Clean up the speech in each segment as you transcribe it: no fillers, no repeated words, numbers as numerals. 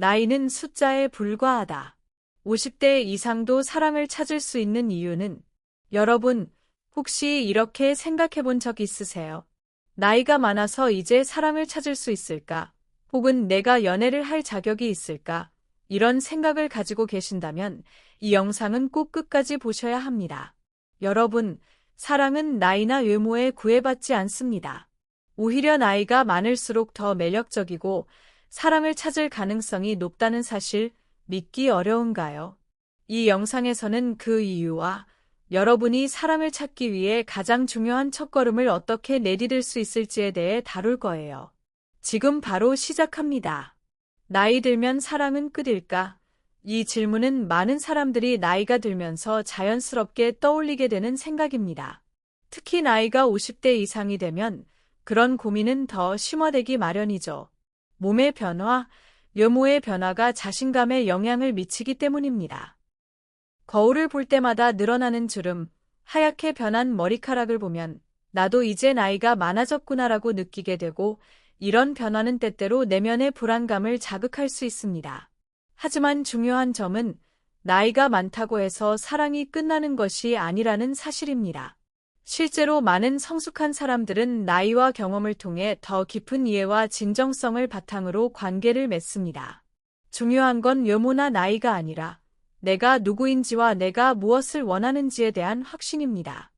나이는 숫자에 불과하다. 50대 이상도 사랑을 찾을 수 있는 이유는 여러분, 혹시 이렇게 생각해 본 적 있으세요? 나이가 많아서 이제 사랑을 찾을 수 있을까? 혹은 내가 연애를 할 자격이 있을까? 이런 생각을 가지고 계신다면 이 영상은 꼭 끝까지 보셔야 합니다. 여러분, 사랑은 나이나 외모에 구애받지 않습니다. 오히려 나이가 많을수록 더 매력적이고 사랑을 찾을 가능성이 높다는 사실 믿기 어려운가요? 이 영상에서는 그 이유와 여러분이 사랑을 찾기 위해 가장 중요한 첫걸음을 어떻게 내디딜 수 있을지에 대해 다룰 거예요. 지금 바로 시작합니다. 나이 들면 사랑은 끝일까? 이 질문은 많은 사람들이 나이가 들면서 자연스럽게 떠올리게 되는 생각입니다. 특히 나이가 50대 이상이 되면 그런 고민은 더 심화되기 마련이죠. 몸의 변화, 외모의 변화가 자신감에 영향을 미치기 때문입니다. 거울을 볼 때마다 늘어나는 주름, 하얗게 변한 머리카락을 보면 나도 이제 나이가 많아졌구나라고 느끼게 되고 이런 변화는 때때로 내면의 불안감을 자극할 수 있습니다. 하지만 중요한 점은 나이가 많다고 해서 사랑이 끝나는 것이 아니라는 사실입니다. 실제로 많은 성숙한 사람들은 나이와 경험을 통해 더 깊은 이해와 진정성을 바탕으로 관계를 맺습니다. 중요한 건 외모나 나이가 아니라 내가 누구인지와 내가 무엇을 원하는지에 대한 확신입니다.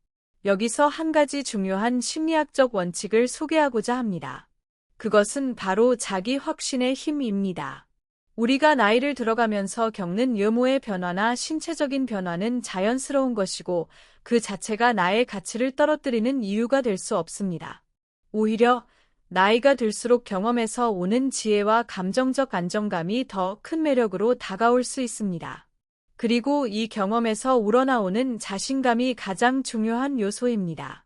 여기서 한 가지 중요한 심리학적 원칙을 소개하고자 합니다. 그것은 바로 자기 확신의 힘입니다. 우리가 나이를 들어가면서 겪는 외모의 변화나 신체적인 변화는 자연스러운 것이고 그 자체가 나의 가치를 떨어뜨리는 이유가 될 수 없습니다. 오히려 나이가 들수록 경험에서 오는 지혜와 감정적 안정감이 더 큰 매력으로 다가올 수 있습니다. 그리고 이 경험에서 우러나오는 자신감이 가장 중요한 요소입니다.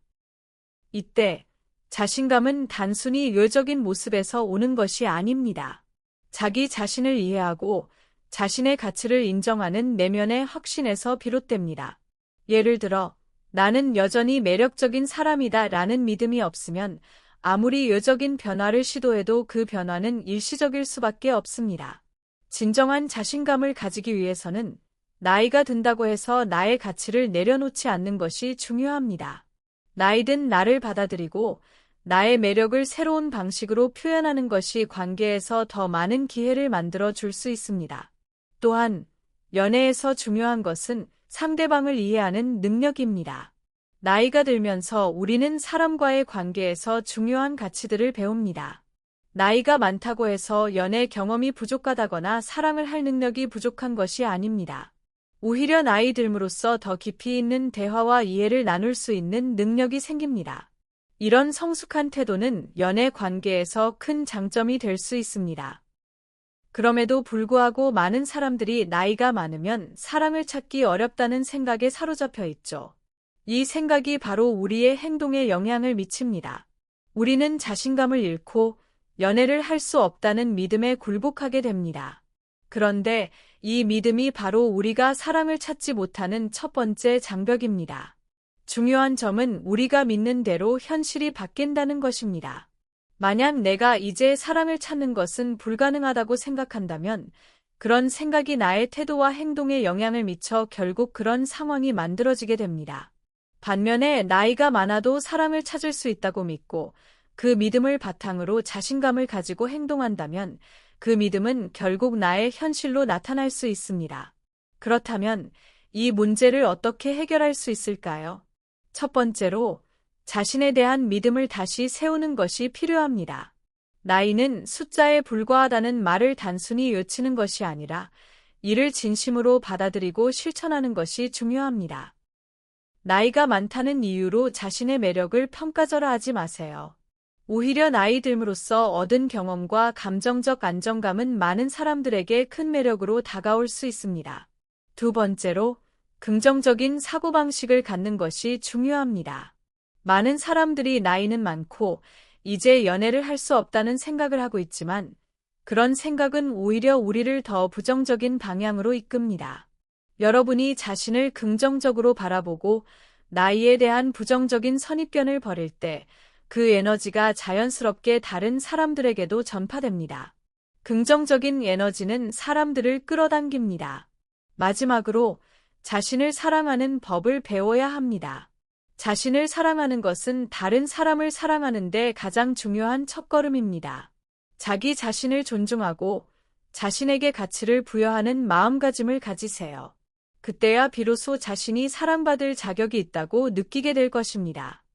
이때 자신감은 단순히 외적인 모습에서 오는 것이 아닙니다. 자기 자신을 이해하고 자신의 가치를 인정하는 내면의 확신에서 비롯됩니다. 예를 들어, 나는 여전히 매력적인 사람이다 라는 믿음이 없으면 아무리 외적인 변화를 시도해도 그 변화는 일시적일 수밖에 없습니다. 진정한 자신감을 가지기 위해서는 나이가 든다고 해서 나의 가치를 내려놓지 않는 것이 중요합니다. 나이든 나를 받아들이고 나의 매력을 새로운 방식으로 표현하는 것이 관계에서 더 많은 기회를 만들어 줄 수 있습니다. 또한 연애에서 중요한 것은 상대방을 이해하는 능력입니다. 나이가 들면서 우리는 사람과의 관계에서 중요한 가치들을 배웁니다. 나이가 많다고 해서 연애 경험이 부족하다거나 사랑을 할 능력이 부족한 것이 아닙니다. 오히려 나이 들므로써 더 깊이 있는 대화와 이해를 나눌 수 있는 능력이 생깁니다. 이런 성숙한 태도는 연애 관계에서 큰 장점이 될 수 있습니다. 그럼에도 불구하고 많은 사람들이 나이가 많으면 사랑을 찾기 어렵다는 생각에 사로잡혀 있죠. 이 생각이 바로 우리의 행동에 영향을 미칩니다. 우리는 자신감을 잃고 연애를 할 수 없다는 믿음에 굴복하게 됩니다. 그런데 이 믿음이 바로 우리가 사랑을 찾지 못하는 첫 번째 장벽입니다. 중요한 점은 우리가 믿는 대로 현실이 바뀐다는 것입니다. 만약 내가 이제 사랑을 찾는 것은 불가능하다고 생각한다면 그런 생각이 나의 태도와 행동에 영향을 미쳐 결국 그런 상황이 만들어지게 됩니다. 반면에 나이가 많아도 사랑을 찾을 수 있다고 믿고 그 믿음을 바탕으로 자신감을 가지고 행동한다면 그 믿음은 결국 나의 현실로 나타날 수 있습니다. 그렇다면 이 문제를 어떻게 해결할 수 있을까요? 첫 번째로 자신에 대한 믿음을 다시 세우는 것이 필요합니다. 나이는 숫자에 불과하다는 말을 단순히 외치는 것이 아니라 이를 진심으로 받아들이고 실천하는 것이 중요합니다. 나이가 많다는 이유로 자신의 매력을 평가절하하지 마세요. 오히려 나이 들므로써 얻은 경험과 감정적 안정감은 많은 사람들에게 큰 매력으로 다가올 수 있습니다. 두 번째로, 긍정적인 사고방식을 갖는 것이 중요합니다. 많은 사람들이 나이는 많고 이제 연애를 할 수 없다는 생각을 하고 있지만 그런 생각은 오히려 우리를 더 부정적인 방향으로 이끕니다. 여러분이 자신을 긍정적으로 바라보고 나이에 대한 부정적인 선입견을 버릴 때 그 에너지가 자연스럽게 다른 사람들에게도 전파됩니다. 긍정적인 에너지는 사람들을 끌어당깁니다. 마지막으로 자신을 사랑하는 법을 배워야 합니다. 자신을 사랑하는 것은 다른 사람을 사랑하는 데 가장 중요한 첫걸음입니다. 자기 자신을 존중하고 자신에게 가치를 부여하는 마음가짐을 가지세요. 그때야 비로소 자신이 사랑받을 자격이 있다고 느끼게 될 것입니다.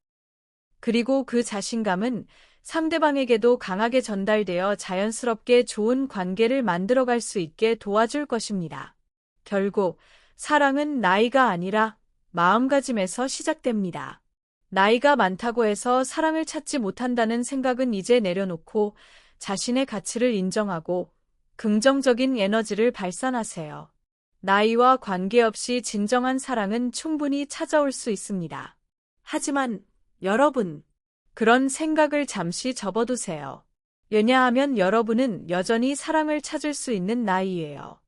그리고 그 자신감은 상대방에게도 강하게 전달되어 자연스럽게 좋은 관계를 만들어갈 수 있게 도와줄 것입니다. 결국 사랑은 나이가 아니라 마음가짐에서 시작됩니다. 나이가 많다고 해서 사랑을 찾지 못한다는 생각은 이제 내려놓고 자신의 가치를 인정하고 긍정적인 에너지를 발산하세요. 나이와 관계없이 진정한 사랑은 충분히 찾아올 수 있습니다. 하지만 여러분, 그런 생각을 잠시 접어두세요. 왜냐하면 여러분은 여전히 사랑을 찾을 수 있는 나이예요.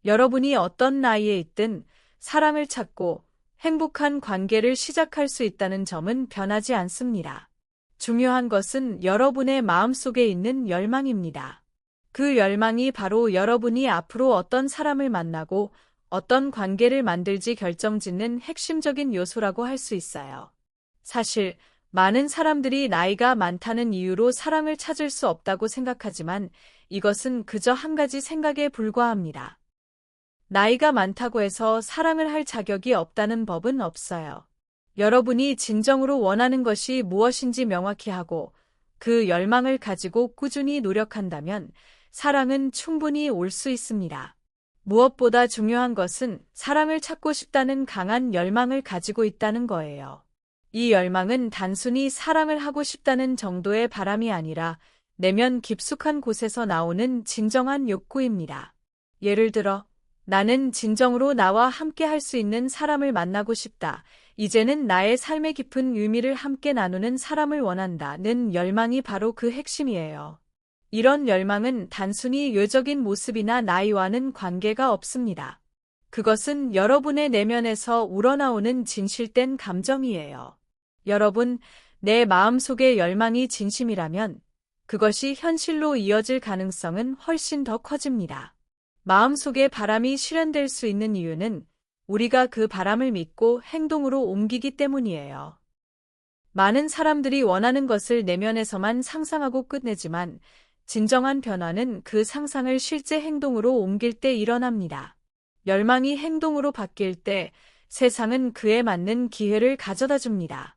여러분이 어떤 나이에 있든 사랑을 찾고 행복한 관계를 시작할 수 있다는 점은 변하지 않습니다. 중요한 것은 여러분의 마음속에 있는 열망입니다. 그 열망이 바로 여러분이 앞으로 어떤 사람을 만나고 어떤 관계를 만들지 결정짓는 핵심적인 요소라고 할 수 있어요. 사실 많은 사람들이 나이가 많다는 이유로 사랑을 찾을 수 없다고 생각하지만 이것은 그저 한 가지 생각에 불과합니다. 나이가 많다고 해서 사랑을 할 자격이 없다는 법은 없어요. 여러분이 진정으로 원하는 것이 무엇인지 명확히 하고 그 열망을 가지고 꾸준히 노력한다면 사랑은 충분히 올 수 있습니다. 무엇보다 중요한 것은 사랑을 찾고 싶다는 강한 열망을 가지고 있다는 거예요. 이 열망은 단순히 사랑을 하고 싶다는 정도의 바람이 아니라 내면 깊숙한 곳에서 나오는 진정한 욕구입니다. 예를 들어, 나는 진정으로 나와 함께 할 수 있는 사람을 만나고 싶다. 이제는 나의 삶의 깊은 의미를 함께 나누는 사람을 원한다는 열망이 바로 그 핵심이에요. 이런 열망은 단순히 외적인 모습이나 나이와는 관계가 없습니다. 그것은 여러분의 내면에서 우러나오는 진실된 감정이에요. 여러분, 내 마음속의 열망이 진심이라면 그것이 현실로 이어질 가능성은 훨씬 더 커집니다. 마음속의 바람이 실현될 수 있는 이유는 우리가 그 바람을 믿고 행동으로 옮기기 때문이에요. 많은 사람들이 원하는 것을 내면에서만 상상하고 끝내지만 진정한 변화는 그 상상을 실제 행동으로 옮길 때 일어납니다. 열망이 행동으로 바뀔 때 세상은 그에 맞는 기회를 가져다 줍니다.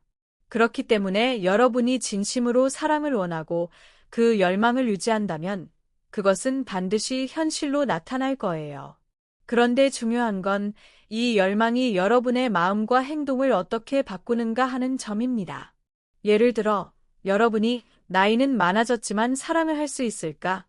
그렇기 때문에 여러분이 진심으로 사랑을 원하고 그 열망을 유지한다면 그것은 반드시 현실로 나타날 거예요. 그런데 중요한 건 이 열망이 여러분의 마음과 행동을 어떻게 바꾸는가 하는 점입니다. 예를 들어, 여러분이 나이는 많아졌지만 사랑을 할 수 있을까?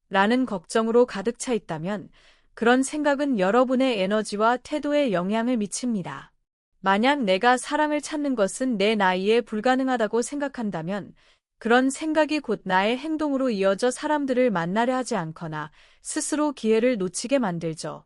라는 걱정으로 가득 차 있다면 그런 생각은 여러분의 에너지와 태도에 영향을 미칩니다. 만약 내가 사랑을 찾는 것은 내 나이에 불가능하다고 생각한다면 그런 생각이 곧 나의 행동으로 이어져 사람들을 만나려 하지 않거나 스스로 기회를 놓치게 만들죠.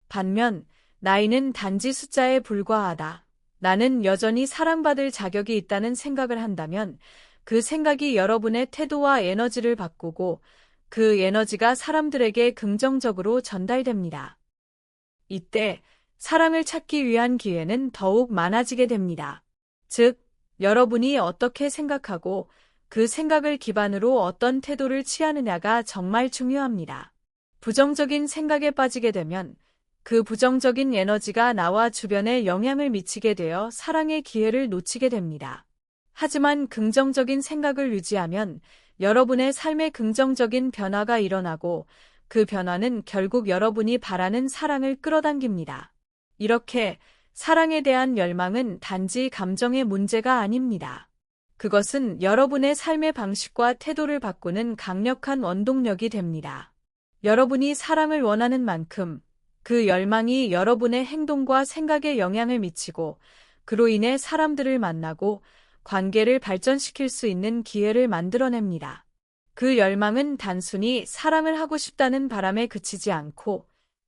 반면 나이는 단지 숫자에 불과하다. 나는 여전히 사랑받을 자격이 있다는 생각을 한다면 그 생각이 여러분의 태도와 에너지를 바꾸고 그 에너지가 사람들에게 긍정적으로 전달됩니다. 이때 사랑을 찾기 위한 기회는 더욱 많아지게 됩니다. 즉, 여러분이 어떻게 생각하고 그 생각을 기반으로 어떤 태도를 취하느냐가 정말 중요합니다. 부정적인 생각에 빠지게 되면 그 부정적인 에너지가 나와 주변에 영향을 미치게 되어 사랑의 기회를 놓치게 됩니다. 하지만 긍정적인 생각을 유지하면 여러분의 삶에 긍정적인 변화가 일어나고 그 변화는 결국 여러분이 바라는 사랑을 끌어당깁니다. 이렇게 사랑에 대한 열망은 단지 감정의 문제가 아닙니다. 그것은 여러분의 삶의 방식과 태도를 바꾸는 강력한 원동력이 됩니다. 여러분이 사랑을 원하는 만큼 그 열망이 여러분의 행동과 생각에 영향을 미치고 그로 인해 사람들을 만나고 관계를 발전시킬 수 있는 기회를 만들어냅니다. 그 열망은 단순히 사랑을 하고 싶다는 바람에 그치지 않고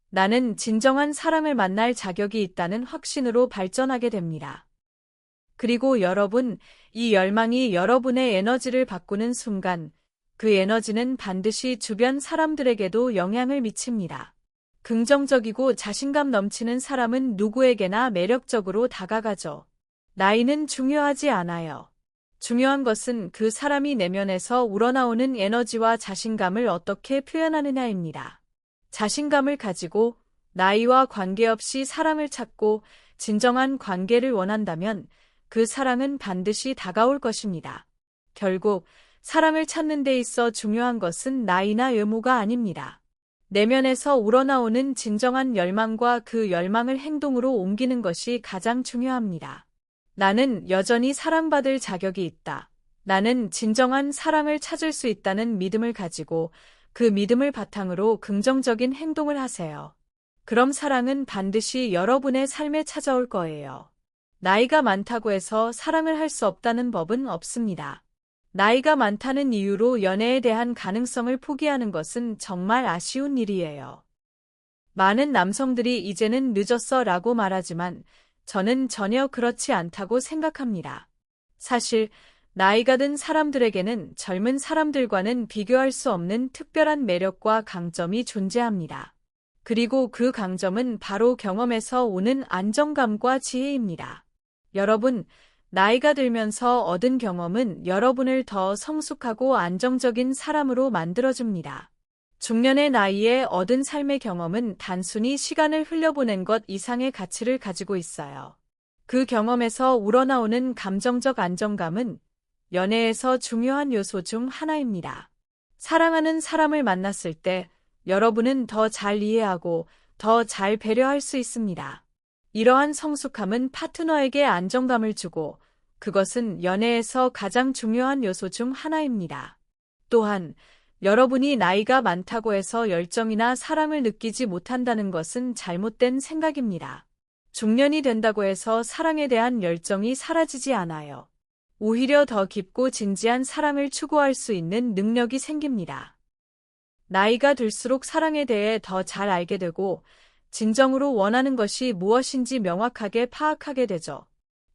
나는 진정한 사랑을 만날 자격이 있다는 확신으로 발전하게 됩니다. 그리고 여러분, 이 열망이 여러분의 에너지를 바꾸는 순간 그 에너지는 반드시 주변 사람들에게도 영향을 미칩니다. 긍정적이고 자신감 넘치는 사람은 누구에게나 매력적으로 다가가죠. 나이는 중요하지 않아요. 중요한 것은 그 사람이 내면에서 우러나오는 에너지와 자신감을 어떻게 표현하느냐입니다. 자신감을 가지고 나이와 관계없이 사랑을 찾고 진정한 관계를 원한다면 그 사랑은 반드시 다가올 것입니다. 결국 사랑을 찾는 데 있어 중요한 것은 나이나 외모가 아닙니다. 내면에서 우러나오는 진정한 열망과 그 열망을 행동으로 옮기는 것이 가장 중요합니다. 나는 여전히 사랑받을 자격이 있다. 나는 진정한 사랑을 찾을 수 있다는 믿음을 가지고 그 믿음을 바탕으로 긍정적인 행동을 하세요. 그럼 사랑은 반드시 여러분의 삶에 찾아올 거예요. 나이가 많다고 해서 사랑을 할 수 없다는 법은 없습니다. 나이가 많다는 이유로 연애에 대한 가능성을 포기하는 것은 정말 아쉬운 일이에요. 많은 남성들이 이제는 늦었어 라고 말하지만 저는 전혀 그렇지 않다고 생각합니다. 사실 나이가 든 사람들에게는 젊은 사람들과는 비교할 수 없는 특별한 매력과 강점이 존재합니다. 그리고 그 강점은 바로 경험에서 오는 안정감과 지혜입니다. 여러분, 나이가 들면서 얻은 경험은 여러분을 더 성숙하고 안정적인 사람으로 만들어줍니다. 중년의 나이에 얻은 삶의 경험은 단순히 시간을 흘려보낸 것 이상의 가치를 가지고 있어요. 그 경험에서 우러나오는 감정적 안정감은 연애에서 중요한 요소 중 하나입니다. 사랑하는 사람을 만났을 때 여러분은 더 잘 이해하고 더 잘 배려할 수 있습니다. 이러한 성숙함은 파트너에게 안정감을 주고 그것은 연애에서 가장 중요한 요소 중 하나입니다. 또한 여러분이 나이가 많다고 해서 열정이나 사랑을 느끼지 못한다는 것은 잘못된 생각입니다. 중년이 된다고 해서 사랑에 대한 열정이 사라지지 않아요. 오히려 더 깊고 진지한 사랑을 추구할 수 있는 능력이 생깁니다. 나이가 들수록 사랑에 대해 더 잘 알게 되고 진정으로 원하는 것이 무엇인지 명확하게 파악하게 되죠.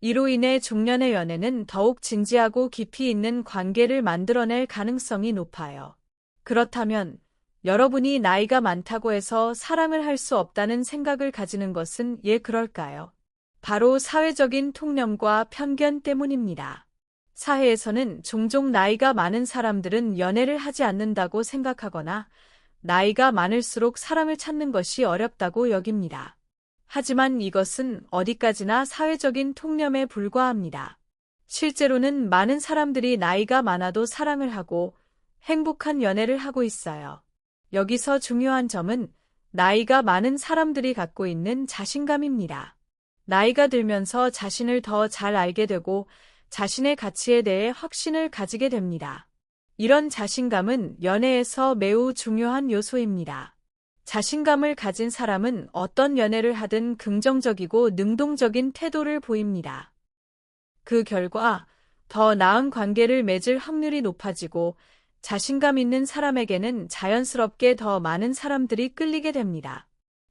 이로 인해 중년의 연애는 더욱 진지하고 깊이 있는 관계를 만들어낼 가능성이 높아요. 그렇다면 여러분이 나이가 많다고 해서 사랑을 할 수 없다는 생각을 가지는 것은 왜 그럴까요? 바로 사회적인 통념과 편견 때문입니다. 사회에서는 종종 나이가 많은 사람들은 연애를 하지 않는다고 생각하거나 나이가 많을수록 사랑을 찾는 것이 어렵다고 여깁니다. 하지만 이것은 어디까지나 사회적인 통념에 불과합니다. 실제로는 많은 사람들이 나이가 많아도 사랑을 하고 행복한 연애를 하고 있어요. 여기서 중요한 점은 나이가 많은 사람들이 갖고 있는 자신감입니다. 나이가 들면서 자신을 더 잘 알게 되고 자신의 가치에 대해 확신을 가지게 됩니다. 이런 자신감은 연애에서 매우 중요한 요소입니다. 자신감을 가진 사람은 어떤 연애를 하든 긍정적이고 능동적인 태도를 보입니다. 그 결과 더 나은 관계를 맺을 확률이 높아지고 자신감 있는 사람에게는 자연스럽게 더 많은 사람들이 끌리게 됩니다.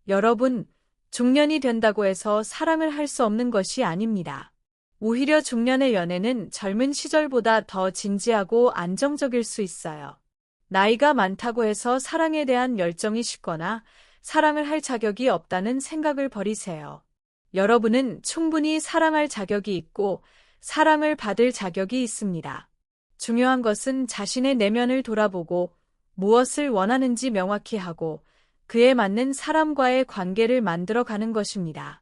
여러분, 중년이 된다고 해서 사랑을 할 수 없는 것이 아닙니다. 오히려 중년의 연애는 젊은 시절보다 더 진지하고 안정적일 수 있어요. 나이가 많다고 해서 사랑에 대한 열정이 식거나 사랑을 할 자격이 없다는 생각을 버리세요. 여러분은 충분히 사랑할 자격이 있고 사랑을 받을 자격이 있습니다. 중요한 것은 자신의 내면을 돌아보고 무엇을 원하는지 명확히 하고 그에 맞는 사람과의 관계를 만들어 가는 것입니다.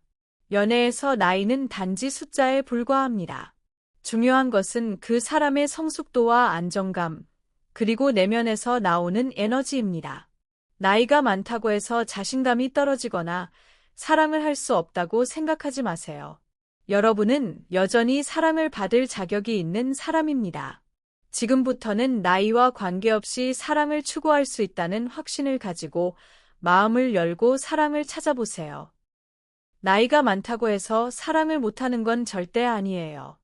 연애에서 나이는 단지 숫자에 불과합니다. 중요한 것은 그 사람의 성숙도와 안정감, 그리고 내면에서 나오는 에너지입니다. 나이가 많다고 해서 자신감이 떨어지거나 사랑을 할 수 없다고 생각하지 마세요. 여러분은 여전히 사랑을 받을 자격이 있는 사람입니다. 지금부터는 나이와 관계없이 사랑을 추구할 수 있다는 확신을 가지고 마음을 열고 사랑을 찾아보세요. 나이가 많다고 해서 사랑을 못하는 건 절대 아니에요.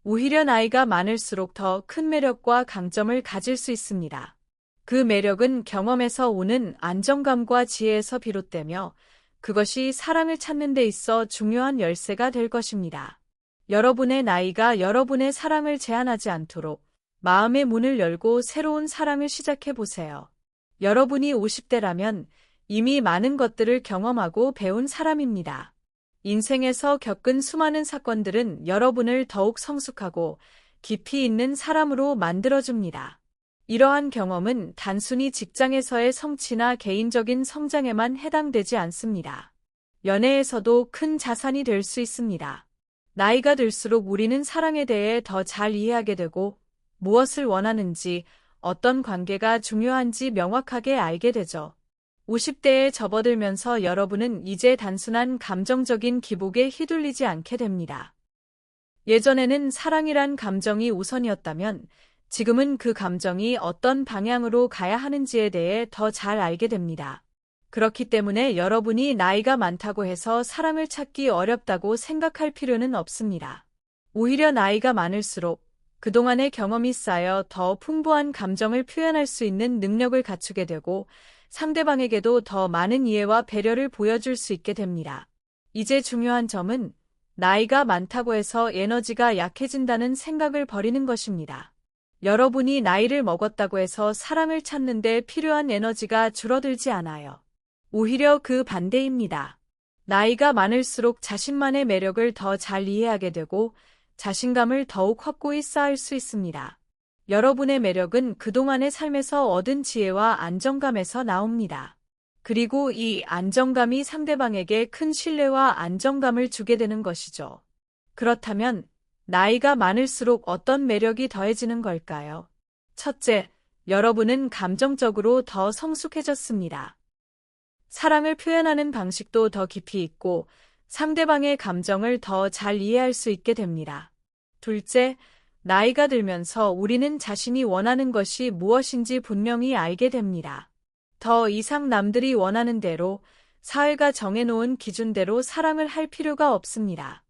오히려 나이가 많을수록 더 큰 매력과 강점을 가질 수 있습니다. 그 매력은 경험에서 오는 안정감과 지혜에서 비롯되며 그것이 사랑을 찾는 데 있어 중요한 열쇠가 될 것입니다. 여러분의 나이가 여러분의 사랑을 제한하지 않도록 마음의 문을 열고 새로운 사랑을 시작해 보세요. 여러분이 50대라면 이미 많은 것들을 경험하고 배운 사람입니다. 인생에서 겪은 수많은 사건들은 여러분을 더욱 성숙하고 깊이 있는 사람으로 만들어줍니다. 이러한 경험은 단순히 직장에서의 성취나 개인적인 성장에만 해당되지 않습니다. 연애에서도 큰 자산이 될 수 있습니다. 나이가 들수록 우리는 사랑에 대해 더 잘 이해하게 되고 무엇을 원하는지, 어떤 관계가 중요한지 명확하게 알게 되죠. 50대에 접어들면서 여러분은 이제 단순한 감정적인 기복에 휘둘리지 않게 됩니다. 예전에는 사랑이란 감정이 우선이었다면 지금은 그 감정이 어떤 방향으로 가야 하는지에 대해 더 잘 알게 됩니다. 그렇기 때문에 여러분이 나이가 많다고 해서 사랑을 찾기 어렵다고 생각할 필요는 없습니다. 오히려 나이가 많을수록 그동안의 경험이 쌓여 더 풍부한 감정을 표현할 수 있는 능력을 갖추게 되고 상대방에게도 더 많은 이해와 배려를 보여줄 수 있게 됩니다. 이제 중요한 점은 나이가 많다고 해서 에너지가 약해진다는 생각을 버리는 것입니다. 여러분이 나이를 먹었다고 해서 사랑을 찾는 데 필요한 에너지가 줄어들지 않아요. 오히려 그 반대입니다. 나이가 많을수록 자신만의 매력을 더 잘 이해하게 되고 자신감을 더욱 확고히 쌓을 수 있습니다. 여러분의 매력은 그동안의 삶에서 얻은 지혜와 안정감에서 나옵니다. 그리고 이 안정감이 상대방에게 큰 신뢰와 안정감을 주게 되는 것이죠. 그렇다면 나이가 많을수록 어떤 매력이 더해지는 걸까요? 첫째, 여러분은 감정적으로 더 성숙해졌습니다. 사랑을 표현하는 방식도 더 깊이 있고 상대방의 감정을 더 잘 이해할 수 있게 됩니다. 둘째, 나이가 들면서 우리는 자신이 원하는 것이 무엇인지 분명히 알게 됩니다. 더 이상 남들이 원하는 대로, 사회가 정해놓은 기준대로 사랑을 할 필요가 없습니다.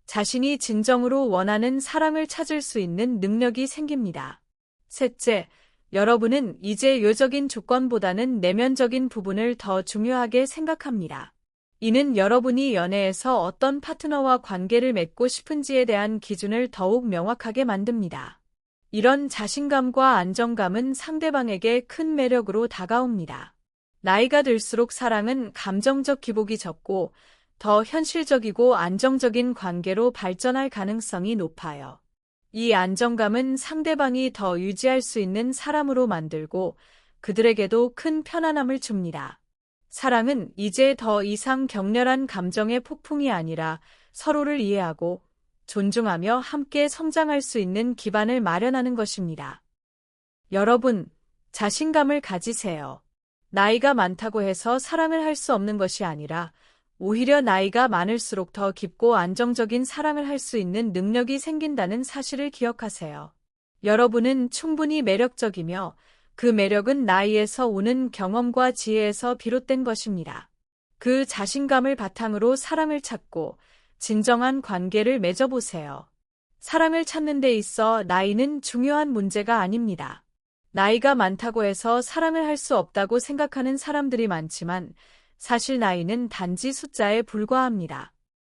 자신이 진정으로 원하는 사랑을 찾을 수 있는 능력이 생깁니다. 셋째, 여러분은 이제 외적인 조건보다는 내면적인 부분을 더 중요하게 생각합니다. 이는 여러분이 연애에서 어떤 파트너와 관계를 맺고 싶은지에 대한 기준을 더욱 명확하게 만듭니다. 이런 자신감과 안정감은 상대방에게 큰 매력으로 다가옵니다. 나이가 들수록 사랑은 감정적 기복이 적고 더 현실적이고 안정적인 관계로 발전할 가능성이 높아요. 이 안정감은 상대방이 더 유지할 수 있는 사람으로 만들고 그들에게도 큰 편안함을 줍니다. 사랑은 이제 더 이상 격렬한 감정의 폭풍이 아니라 서로를 이해하고 존중하며 함께 성장할 수 있는 기반을 마련하는 것입니다. 여러분, 자신감을 가지세요. 나이가 많다고 해서 사랑을 할 수 없는 것이 아니라 오히려 나이가 많을수록 더 깊고 안정적인 사랑을 할 수 있는 능력이 생긴다는 사실을 기억하세요. 여러분은 충분히 매력적이며 그 매력은 나이에서 오는 경험과 지혜에서 비롯된 것입니다. 그 자신감을 바탕으로 사랑을 찾고 진정한 관계를 맺어보세요. 사랑을 찾는 데 있어 나이는 중요한 문제가 아닙니다. 나이가 많다고 해서 사랑을 할 수 없다고 생각하는 사람들이 많지만 사실 나이는 단지 숫자에 불과합니다.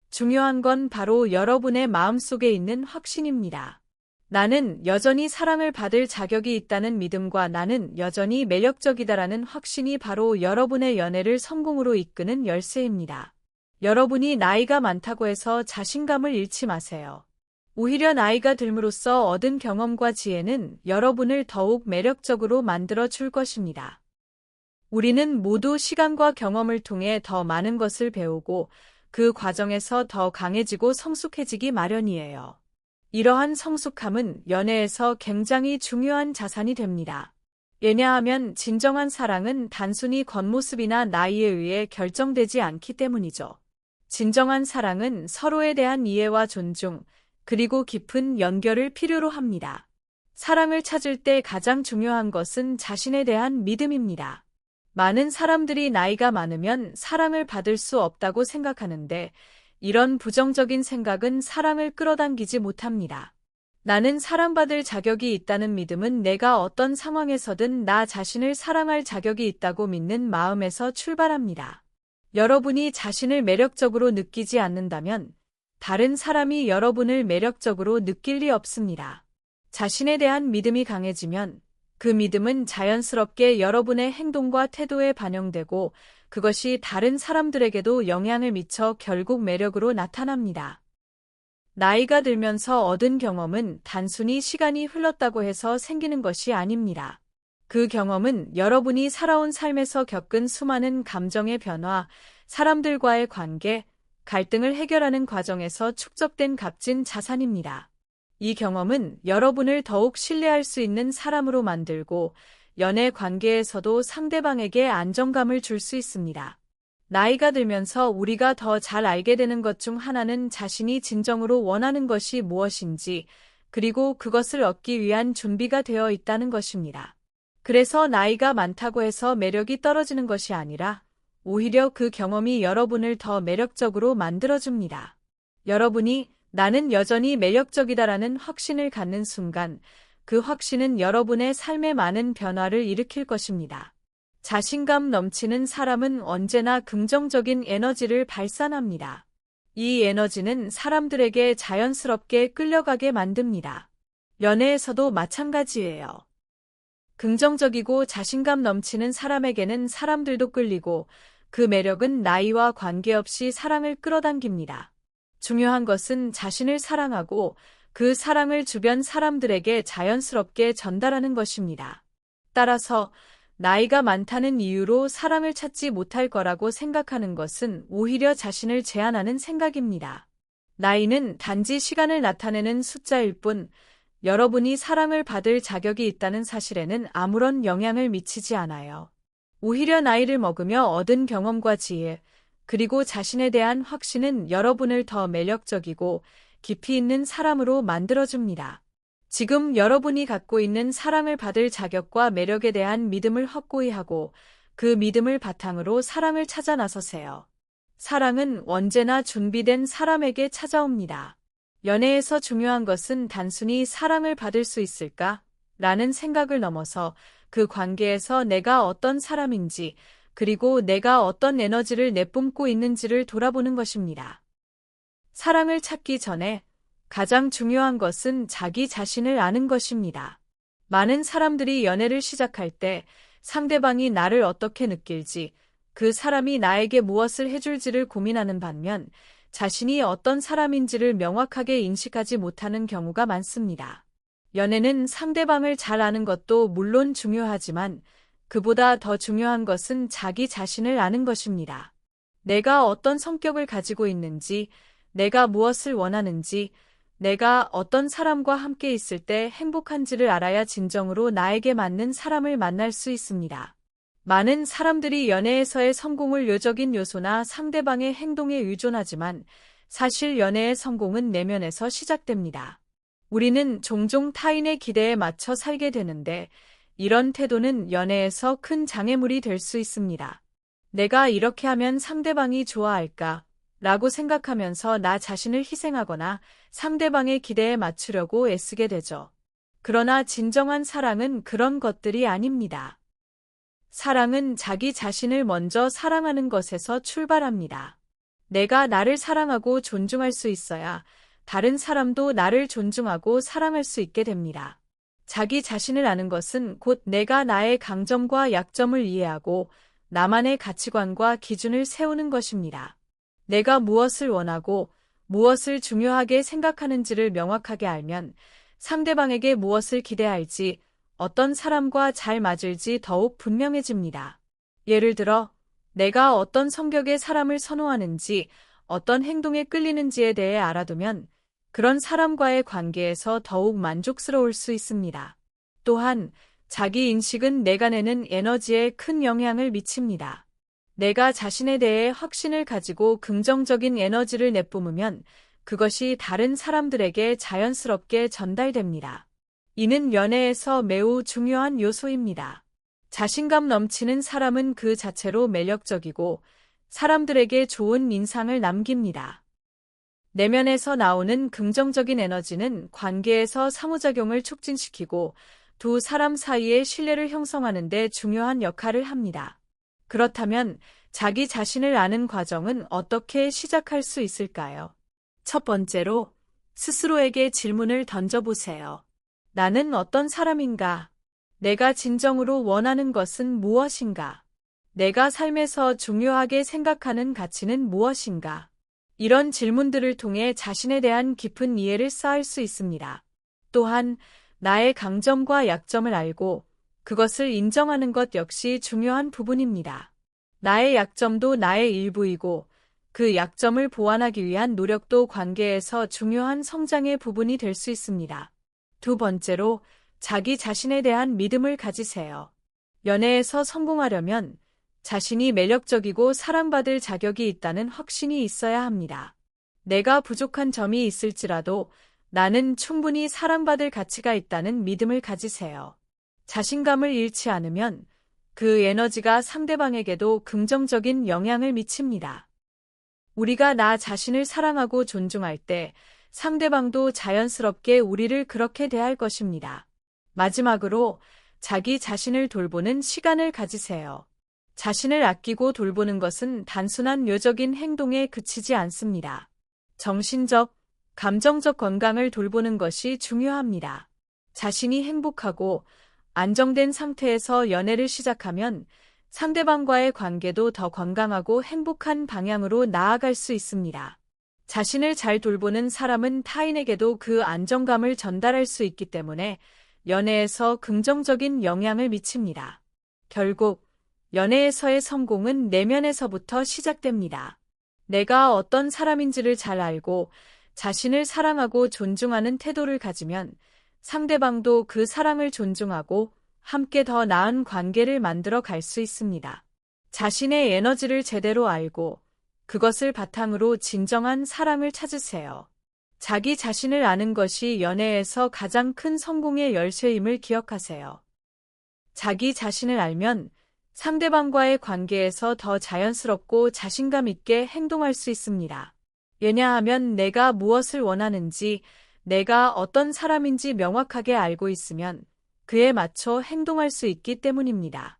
중요한 건 바로 여러분의 마음속에 있는 확신입니다. 나는 여전히 사랑을 받을 자격이 있다는 믿음과 나는 여전히 매력적이다라는 확신이 바로 여러분의 연애를 성공으로 이끄는 열쇠입니다. 여러분이 나이가 많다고 해서 자신감을 잃지 마세요. 오히려 나이가 들므로써 얻은 경험과 지혜는 여러분을 더욱 매력적으로 만들어 줄 것입니다. 우리는 모두 시간과 경험을 통해 더 많은 것을 배우고 그 과정에서 더 강해지고 성숙해지기 마련이에요. 이러한 성숙함은 연애에서 굉장히 중요한 자산이 됩니다. 왜냐하면 진정한 사랑은 단순히 겉모습이나 나이에 의해 결정되지 않기 때문이죠. 진정한 사랑은 서로에 대한 이해와 존중, 그리고 깊은 연결을 필요로 합니다. 사랑을 찾을 때 가장 중요한 것은 자신에 대한 믿음입니다. 많은 사람들이 나이가 많으면 사랑을 받을 수 없다고 생각하는데 이런 부정적인 생각은 사랑을 끌어당기지 못합니다. 나는 사랑받을 자격이 있다는 믿음은 내가 어떤 상황에서든 나 자신을 사랑할 자격이 있다고 믿는 마음에서 출발합니다. 여러분이 자신을 매력적으로 느끼지 않는다면 다른 사람이 여러분을 매력적으로 느낄 리 없습니다. 자신에 대한 믿음이 강해지면 그 믿음은 자연스럽게 여러분의 행동과 태도에 반영되고 그것이 다른 사람들에게도 영향을 미쳐 결국 매력으로 나타납니다. 나이가 들면서 얻은 경험은 단순히 시간이 흘렀다고 해서 생기는 것이 아닙니다. 그 경험은 여러분이 살아온 삶에서 겪은 수많은 감정의 변화, 사람들과의 관계, 갈등을 해결하는 과정에서 축적된 값진 자산입니다. 이 경험은 여러분을 더욱 신뢰할 수 있는 사람으로 만들고 연애 관계에서도 상대방에게 안정감을 줄 수 있습니다. 나이가 들면서 우리가 더 잘 알게 되는 것 중 하나는 자신이 진정으로 원하는 것이 무엇인지, 그리고 그것을 얻기 위한 준비가 되어 있다는 것입니다. 그래서 나이가 많다고 해서 매력이 떨어지는 것이 아니라 오히려 그 경험이 여러분을 더 매력적으로 만들어줍니다. 여러분이 나는 여전히 매력적이다라는 확신을 갖는 순간, 그 확신은 여러분의 삶에 많은 변화를 일으킬 것입니다. 자신감 넘치는 사람은 언제나 긍정적인 에너지를 발산합니다. 이 에너지는 사람들에게 자연스럽게 끌려가게 만듭니다. 연애에서도 마찬가지예요. 긍정적이고 자신감 넘치는 사람에게는 사람들도 끌리고 그 매력은 나이와 관계없이 사랑을 끌어당깁니다. 중요한 것은 자신을 사랑하고 그 사랑을 주변 사람들에게 자연스럽게 전달하는 것입니다. 따라서 나이가 많다는 이유로 사랑을 찾지 못할 거라고 생각하는 것은 오히려 자신을 제한하는 생각입니다. 나이는 단지 시간을 나타내는 숫자일 뿐 여러분이 사랑을 받을 자격이 있다는 사실에는 아무런 영향을 미치지 않아요. 오히려 나이를 먹으며 얻은 경험과 지혜, 그리고 자신에 대한 확신은 여러분을 더 매력적이고 깊이 있는 사람으로 만들어줍니다. 지금 여러분이 갖고 있는 사랑을 받을 자격과 매력에 대한 믿음을 확고히 하고 그 믿음을 바탕으로 사랑을 찾아 나서세요. 사랑은 언제나 준비된 사람에게 찾아옵니다. 연애에서 중요한 것은 단순히 사랑을 받을 수 있을까? 라는 생각을 넘어서 그 관계에서 내가 어떤 사람인지, 그리고 내가 어떤 에너지를 내뿜고 있는지를 돌아보는 것입니다. 사랑을 찾기 전에 가장 중요한 것은 자기 자신을 아는 것입니다. 많은 사람들이 연애를 시작할 때 상대방이 나를 어떻게 느낄지, 그 사람이 나에게 무엇을 해줄지를 고민하는 반면 자신이 어떤 사람인지를 명확하게 인식하지 못하는 경우가 많습니다. 연애는 상대방을 잘 아는 것도 물론 중요하지만 그보다 더 중요한 것은 자기 자신을 아는 것입니다. 내가 어떤 성격을 가지고 있는지, 내가 무엇을 원하는지, 내가 어떤 사람과 함께 있을 때 행복한지를 알아야 진정으로 나에게 맞는 사람을 만날 수 있습니다. 많은 사람들이 연애에서의 성공을 요적인 요소나 상대방의 행동에 의존하지만 사실 연애의 성공은 내면에서 시작됩니다. 우리는 종종 타인의 기대에 맞춰 살게 되는데 이런 태도는 연애에서 큰 장애물이 될 수 있습니다. 내가 이렇게 하면 상대방이 좋아할까? 라고 생각하면서 나 자신을 희생하거나 상대방의 기대에 맞추려고 애쓰게 되죠. 그러나 진정한 사랑은 그런 것들이 아닙니다. 사랑은 자기 자신을 먼저 사랑하는 것에서 출발합니다. 내가 나를 사랑하고 존중할 수 있어야 다른 사람도 나를 존중하고 사랑할 수 있게 됩니다. 자기 자신을 아는 것은 곧 내가 나의 강점과 약점을 이해하고 나만의 가치관과 기준을 세우는 것입니다. 내가 무엇을 원하고 무엇을 중요하게 생각하는지를 명확하게 알면 상대방에게 무엇을 기대할지, 어떤 사람과 잘 맞을지 더욱 분명해집니다. 예를 들어, 내가 어떤 성격의 사람을 선호하는지, 어떤 행동에 끌리는지에 대해 알아두면 그런 사람과의 관계에서 더욱 만족스러울 수 있습니다. 또한 자기 인식은 내가 내는 에너지에 큰 영향을 미칩니다. 내가 자신에 대해 확신을 가지고 긍정적인 에너지를 내뿜으면 그것이 다른 사람들에게 자연스럽게 전달됩니다. 이는 연애에서 매우 중요한 요소입니다. 자신감 넘치는 사람은 그 자체로 매력적이고 사람들에게 좋은 인상을 남깁니다. 내면에서 나오는 긍정적인 에너지는 관계에서 상호작용을 촉진시키고 두 사람 사이의 신뢰를 형성하는 데 중요한 역할을 합니다. 그렇다면 자기 자신을 아는 과정은 어떻게 시작할 수 있을까요? 첫 번째로 스스로에게 질문을 던져보세요. 나는 어떤 사람인가? 내가 진정으로 원하는 것은 무엇인가? 내가 삶에서 중요하게 생각하는 가치는 무엇인가? 이런 질문들을 통해 자신에 대한 깊은 이해를 쌓을 수 있습니다. 또한 나의 강점과 약점을 알고 그것을 인정하는 것 역시 중요한 부분입니다. 나의 약점도 나의 일부이고 그 약점을 보완하기 위한 노력도 관계에서 중요한 성장의 부분이 될 수 있습니다. 두 번째로, 자기 자신에 대한 믿음을 가지세요. 연애에서 성공하려면 자신이 매력적이고 사랑받을 자격이 있다는 확신이 있어야 합니다. 내가 부족한 점이 있을지라도 나는 충분히 사랑받을 가치가 있다는 믿음을 가지세요. 자신감을 잃지 않으면 그 에너지가 상대방에게도 긍정적인 영향을 미칩니다. 우리가 나 자신을 사랑하고 존중할 때 상대방도 자연스럽게 우리를 그렇게 대할 것입니다. 마지막으로 자기 자신을 돌보는 시간을 가지세요. 자신을 아끼고 돌보는 것은 단순한 묘적인 행동에 그치지 않습니다. 정신적, 감정적 건강을 돌보는 것이 중요합니다. 자신이 행복하고 안정된 상태에서 연애를 시작하면 상대방과의 관계도 더 건강하고 행복한 방향으로 나아갈 수 있습니다. 자신을 잘 돌보는 사람은 타인에게도 그 안정감을 전달할 수 있기 때문에 연애에서 긍정적인 영향을 미칩니다. 결국 연애에서의 성공은 내면에서부터 시작됩니다. 내가 어떤 사람인지를 잘 알고 자신을 사랑하고 존중하는 태도를 가지면 상대방도 그 사랑을 존중하고 함께 더 나은 관계를 만들어 갈 수 있습니다. 자신의 에너지를 제대로 알고 그것을 바탕으로 진정한 사랑을 찾으세요. 자기 자신을 아는 것이 연애에서 가장 큰 성공의 열쇠임을 기억하세요. 자기 자신을 알면 상대방과의 관계에서 더 자연스럽고 자신감 있게 행동할 수 있습니다. 왜냐하면 내가 무엇을 원하는지, 내가 어떤 사람인지 명확하게 알고 있으면 그에 맞춰 행동할 수 있기 때문입니다.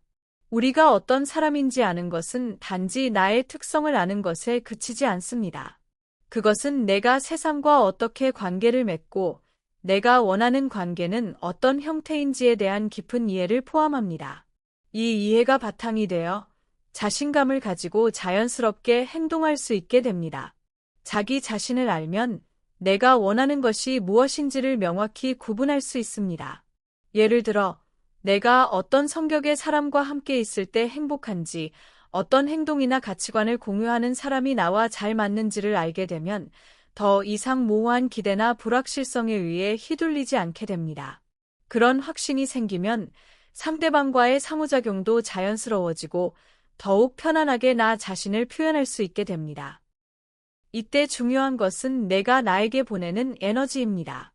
우리가 어떤 사람인지 아는 것은 단지 나의 특성을 아는 것에 그치지 않습니다. 그것은 내가 세상과 어떻게 관계를 맺고 내가 원하는 관계는 어떤 형태인지에 대한 깊은 이해를 포함합니다. 이 이해가 바탕이 되어 자신감을 가지고 자연스럽게 행동할 수 있게 됩니다. 자기 자신을 알면 내가 원하는 것이 무엇인지를 명확히 구분할 수 있습니다. 예를 들어, 내가 어떤 성격의 사람과 함께 있을 때 행복한지, 어떤 행동이나 가치관을 공유하는 사람이 나와 잘 맞는지를 알게 되면 더 이상 모호한 기대나 불확실성에 의해 휘둘리지 않게 됩니다. 그런 확신이 생기면 상대방과의 상호작용도 자연스러워지고 더욱 편안하게 나 자신을 표현할 수 있게 됩니다. 이때 중요한 것은 내가 나에게 보내는 에너지입니다.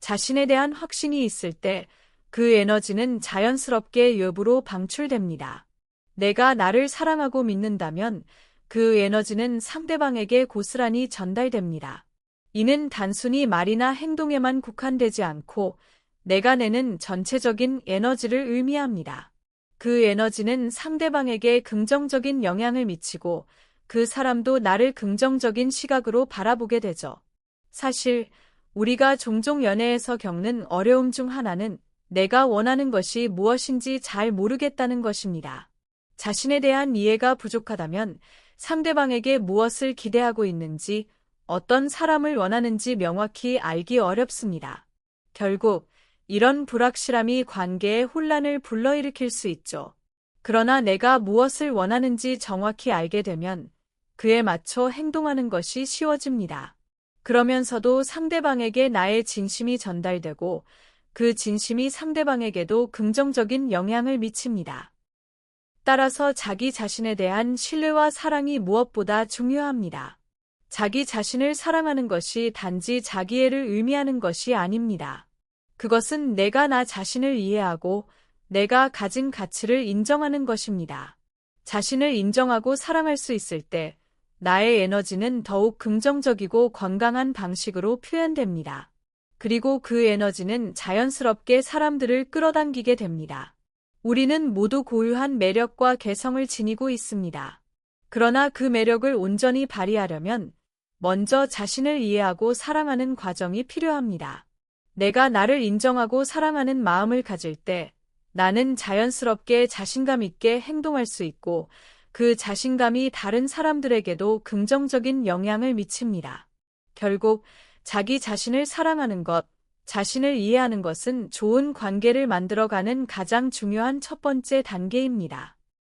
자신에 대한 확신이 있을 때 그 에너지는 자연스럽게 외부로 방출됩니다. 내가 나를 사랑하고 믿는다면 그 에너지는 상대방에게 고스란히 전달됩니다. 이는 단순히 말이나 행동에만 국한되지 않고 내가 내는 전체적인 에너지를 의미합니다. 그 에너지는 상대방에게 긍정적인 영향을 미치고 그 사람도 나를 긍정적인 시각으로 바라보게 되죠. 사실 우리가 종종 연애에서 겪는 어려움 중 하나는 내가 원하는 것이 무엇인지 잘 모르겠다는 것입니다. 자신에 대한 이해가 부족하다면 상대방에게 무엇을 기대하고 있는지, 어떤 사람을 원하는지 명확히 알기 어렵습니다. 결국 이런 불확실함이 관계에 혼란을 불러일으킬 수 있죠. 그러나 내가 무엇을 원하는지 정확히 알게 되면 그에 맞춰 행동하는 것이 쉬워집니다. 그러면서도 상대방에게 나의 진심이 전달되고 그 진심이 상대방에게도 긍정적인 영향을 미칩니다. 따라서 자기 자신에 대한 신뢰와 사랑이 무엇보다 중요합니다. 자기 자신을 사랑하는 것이 단지 자기애를 의미하는 것이 아닙니다. 그것은 내가 나 자신을 이해하고 내가 가진 가치를 인정하는 것입니다. 자신을 인정하고 사랑할 수 있을 때 나의 에너지는 더욱 긍정적이고 건강한 방식으로 표현됩니다. 그리고 그 에너지는 자연스럽게 사람들을 끌어당기게 됩니다. 우리는 모두 고유한 매력과 개성을 지니고 있습니다. 그러나 그 매력을 온전히 발휘하려면 먼저 자신을 이해하고 사랑하는 과정이 필요합니다. 내가 나를 인정하고 사랑하는 마음을 가질 때 나는 자연스럽게 자신감 있게 행동할 수 있고 그 자신감이 다른 사람들에게도 긍정적인 영향을 미칩니다. 결국 자기 자신을 사랑하는 것, 자신을 이해하는 것은 좋은 관계를 만들어가는 가장 중요한 첫 번째 단계입니다.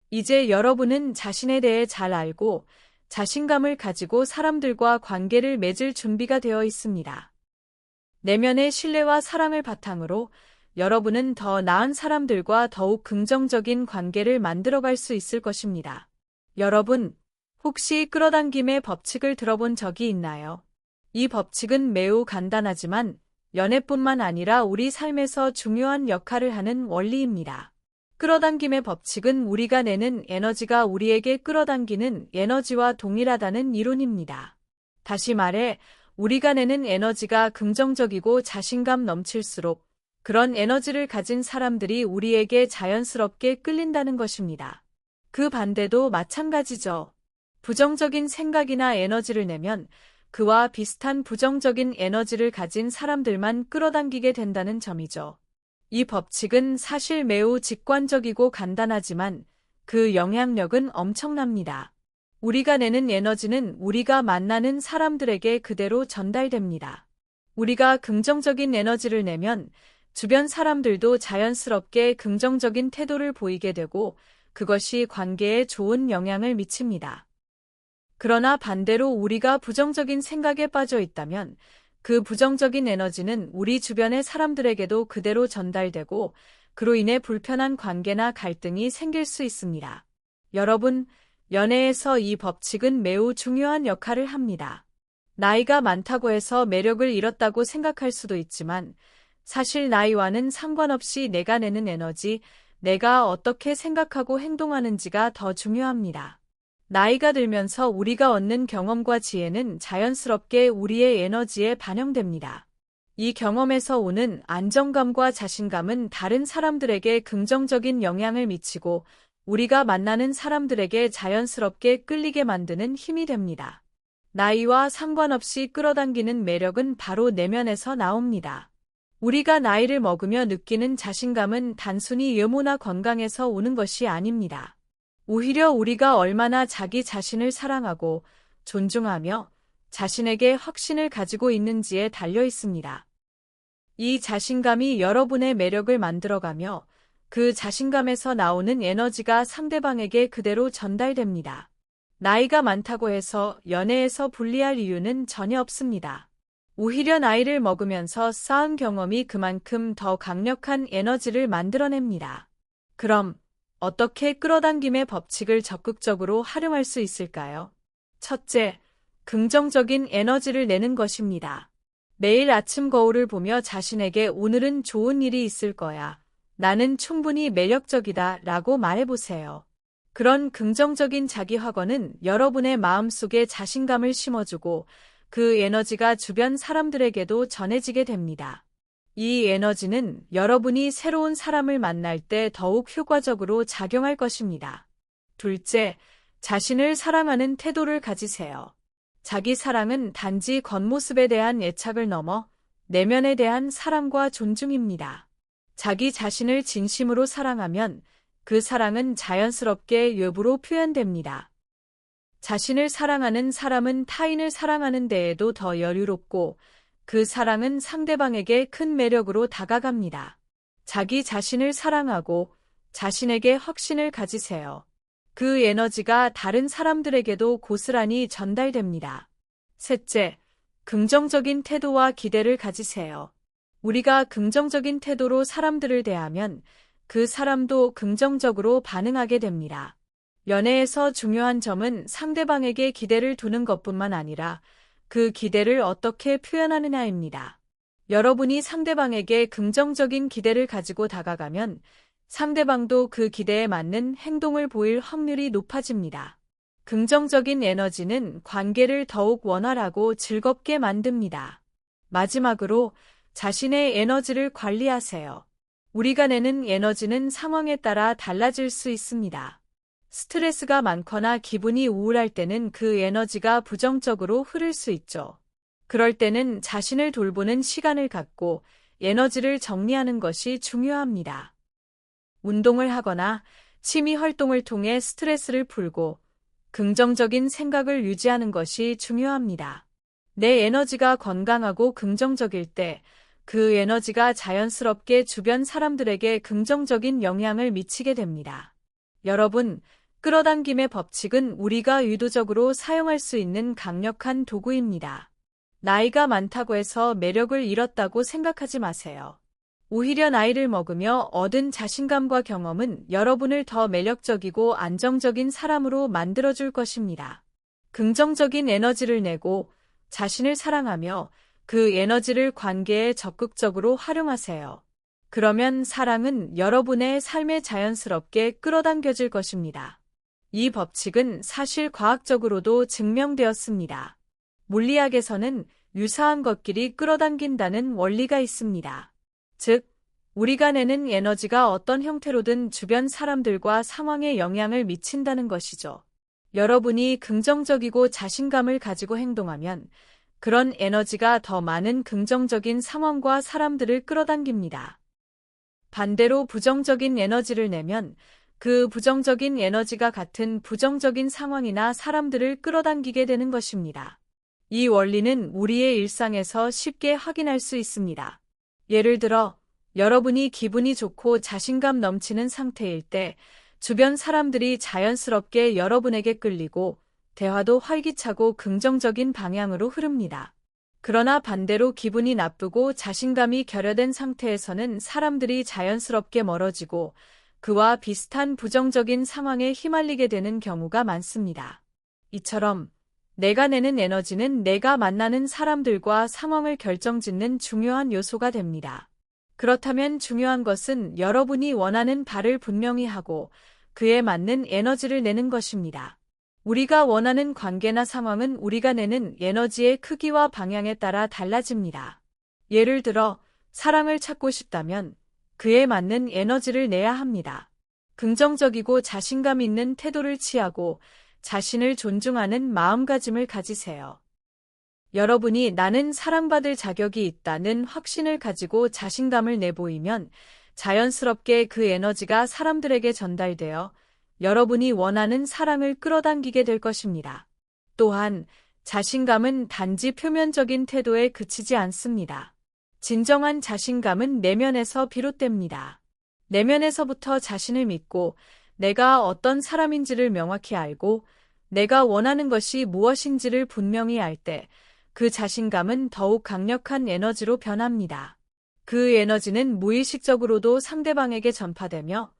이제 여러분은 자신에 대해 잘 알고 자신감을 가지고 사람들과 관계를 맺을 준비가 되어 있습니다. 내면의 신뢰와 사랑을 바탕으로 여러분은 더 나은 사람들과 더욱 긍정적인 관계를 만들어갈 수 있을 것입니다. 여러분, 혹시 끌어당김의 법칙을 들어본 적이 있나요? 이 법칙은 매우 간단하지만 연애뿐만 아니라 우리 삶에서 중요한 역할을 하는 원리입니다. 끌어당김의 법칙은 우리가 내는 에너지가 우리에게 끌어당기는 에너지와 동일하다는 이론입니다. 다시 말해, 우리가 내는 에너지가 긍정적이고 자신감 넘칠수록 그런 에너지를 가진 사람들이 우리에게 자연스럽게 끌린다는 것입니다. 그 반대도 마찬가지죠. 부정적인 생각이나 에너지를 내면 그와 비슷한 부정적인 에너지를 가진 사람들만 끌어당기게 된다는 점이죠. 이 법칙은 사실 매우 직관적이고 간단하지만 그 영향력은 엄청납니다. 우리가 내는 에너지는 우리가 만나는 사람들에게 그대로 전달됩니다. 우리가 긍정적인 에너지를 내면 주변 사람들도 자연스럽게 긍정적인 태도를 보이게 되고 그것이 관계에 좋은 영향을 미칩니다. 그러나 반대로 우리가 부정적인 생각에 빠져 있다면 그 부정적인 에너지는 우리 주변의 사람들에게도 그대로 전달되고 그로 인해 불편한 관계나 갈등이 생길 수 있습니다. 여러분, 연애에서 이 법칙은 매우 중요한 역할을 합니다. 나이가 많다고 해서 매력을 잃었다고 생각할 수도 있지만 사실 나이와는 상관없이 내가 내는 에너지, 내가 어떻게 생각하고 행동하는지가 더 중요합니다. 나이가 들면서 우리가 얻는 경험과 지혜는 자연스럽게 우리의 에너지에 반영됩니다. 이 경험에서 오는 안정감과 자신감은 다른 사람들에게 긍정적인 영향을 미치고 우리가 만나는 사람들에게 자연스럽게 끌리게 만드는 힘이 됩니다. 나이와 상관없이 끌어당기는 매력은 바로 내면에서 나옵니다. 우리가 나이를 먹으며 느끼는 자신감은 단순히 외모나 건강에서 오는 것이 아닙니다. 오히려 우리가 얼마나 자기 자신을 사랑하고 존중하며 자신에게 확신을 가지고 있는지에 달려 있습니다. 이 자신감이 여러분의 매력을 만들어가며 그 자신감에서 나오는 에너지가 상대방에게 그대로 전달됩니다. 나이가 많다고 해서 연애에서 불리할 이유는 전혀 없습니다. 오히려 나이를 먹으면서 쌓은 경험이 그만큼 더 강력한 에너지를 만들어냅니다. 그럼 어떻게 끌어당김의 법칙을 적극적으로 활용할 수 있을까요? 첫째, 긍정적인 에너지를 내는 것입니다. 매일 아침 거울을 보며 자신에게 오늘은 좋은 일이 있을 거야. 나는 충분히 매력적이다 라고 말해보세요. 그런 긍정적인 자기 확언은 여러분의 마음속에 자신감을 심어주고 그 에너지가 주변 사람들에게도 전해지게 됩니다. 이 에너지는 여러분이 새로운 사람을 만날 때 더욱 효과적으로 작용할 것입니다. 둘째, 자신을 사랑하는 태도를 가지세요. 자기 사랑은 단지 겉모습에 대한 애착을 넘어 내면에 대한 사랑과 존중입니다. 자기 자신을 진심으로 사랑하면 그 사랑은 자연스럽게 외부로 표현됩니다. 자신을 사랑하는 사람은 타인을 사랑하는 데에도 더 여유롭고 그 사랑은 상대방에게 큰 매력으로 다가갑니다. 자기 자신을 사랑하고 자신에게 확신을 가지세요. 그 에너지가 다른 사람들에게도 고스란히 전달됩니다. 셋째, 긍정적인 태도와 기대를 가지세요. 우리가 긍정적인 태도로 사람들을 대하면 그 사람도 긍정적으로 반응하게 됩니다. 연애에서 중요한 점은 상대방에게 기대를 두는 것뿐만 아니라 그 기대를 어떻게 표현하느냐입니다. 여러분이 상대방에게 긍정적인 기대를 가지고 다가가면 상대방도 그 기대에 맞는 행동을 보일 확률이 높아집니다. 긍정적인 에너지는 관계를 더욱 원활하고 즐겁게 만듭니다. 마지막으로 자신의 에너지를 관리하세요. 우리가 내는 에너지는 상황에 따라 달라질 수 있습니다. 스트레스가 많거나 기분이 우울할 때는 그 에너지가 부정적으로 흐를 수 있죠. 그럴 때는 자신을 돌보는 시간을 갖고 에너지를 정리하는 것이 중요합니다. 운동을 하거나 취미 활동을 통해 스트레스를 풀고 긍정적인 생각을 유지하는 것이 중요합니다. 내 에너지가 건강하고 긍정적일 때 그 에너지가 자연스럽게 주변 사람들에게 긍정적인 영향을 미치게 됩니다. 여러분, 끌어당김의 법칙은 우리가 의도적으로 사용할 수 있는 강력한 도구입니다. 나이가 많다고 해서 매력을 잃었다고 생각하지 마세요. 오히려 나이를 먹으며 얻은 자신감과 경험은 여러분을 더 매력적이고 안정적인 사람으로 만들어줄 것입니다. 긍정적인 에너지를 내고 자신을 사랑하며 그 에너지를 관계에 적극적으로 활용하세요. 그러면 사랑은 여러분의 삶에 자연스럽게 끌어당겨질 것입니다. 이 법칙은 사실 과학적으로도 증명되었습니다. 물리학에서는 유사한 것끼리 끌어당긴다는 원리가 있습니다. 즉, 우리가 내는 에너지가 어떤 형태로든 주변 사람들과 상황에 영향을 미친다는 것이죠. 여러분이 긍정적이고 자신감을 가지고 행동하면 그런 에너지가 더 많은 긍정적인 상황과 사람들을 끌어당깁니다. 반대로 부정적인 에너지를 내면 그 부정적인 에너지가 같은 부정적인 상황이나 사람들을 끌어당기게 되는 것입니다. 이 원리는 우리의 일상에서 쉽게 확인할 수 있습니다. 예를 들어, 여러분이 기분이 좋고 자신감 넘치는 상태일 때 주변 사람들이 자연스럽게 여러분에게 끌리고 대화도 활기차고 긍정적인 방향으로 흐릅니다. 그러나 반대로 기분이 나쁘고 자신감이 결여된 상태에서는 사람들이 자연스럽게 멀어지고 그와 비슷한 부정적인 상황에 휘말리게 되는 경우가 많습니다. 이처럼 내가 내는 에너지는 내가 만나는 사람들과 상황을 결정짓는 중요한 요소가 됩니다. 그렇다면 중요한 것은 여러분이 원하는 바를 분명히 하고 그에 맞는 에너지를 내는 것입니다. 우리가 원하는 관계나 상황은 우리가 내는 에너지의 크기와 방향에 따라 달라집니다. 예를 들어, 사랑을 찾고 싶다면 그에 맞는 에너지를 내야 합니다. 긍정적이고 자신감 있는 태도를 취하고 자신을 존중하는 마음가짐을 가지세요. 여러분이 나는 사랑받을 자격이 있다는 확신을 가지고 자신감을 내보이면 자연스럽게 그 에너지가 사람들에게 전달되어 여러분이 원하는 사랑을 끌어당기게 될 것입니다. 또한 자신감은 단지 표면적인 태도에 그치지 않습니다. 진정한 자신감은 내면에서 비롯됩니다. 내면에서부터 자신을 믿고 내가 어떤 사람인지를 명확히 알고 내가 원하는 것이 무엇인지를 분명히 알 때 그 자신감은 더욱 강력한 에너지로 변합니다. 그 에너지는 무의식적으로도 상대방에게 전파되며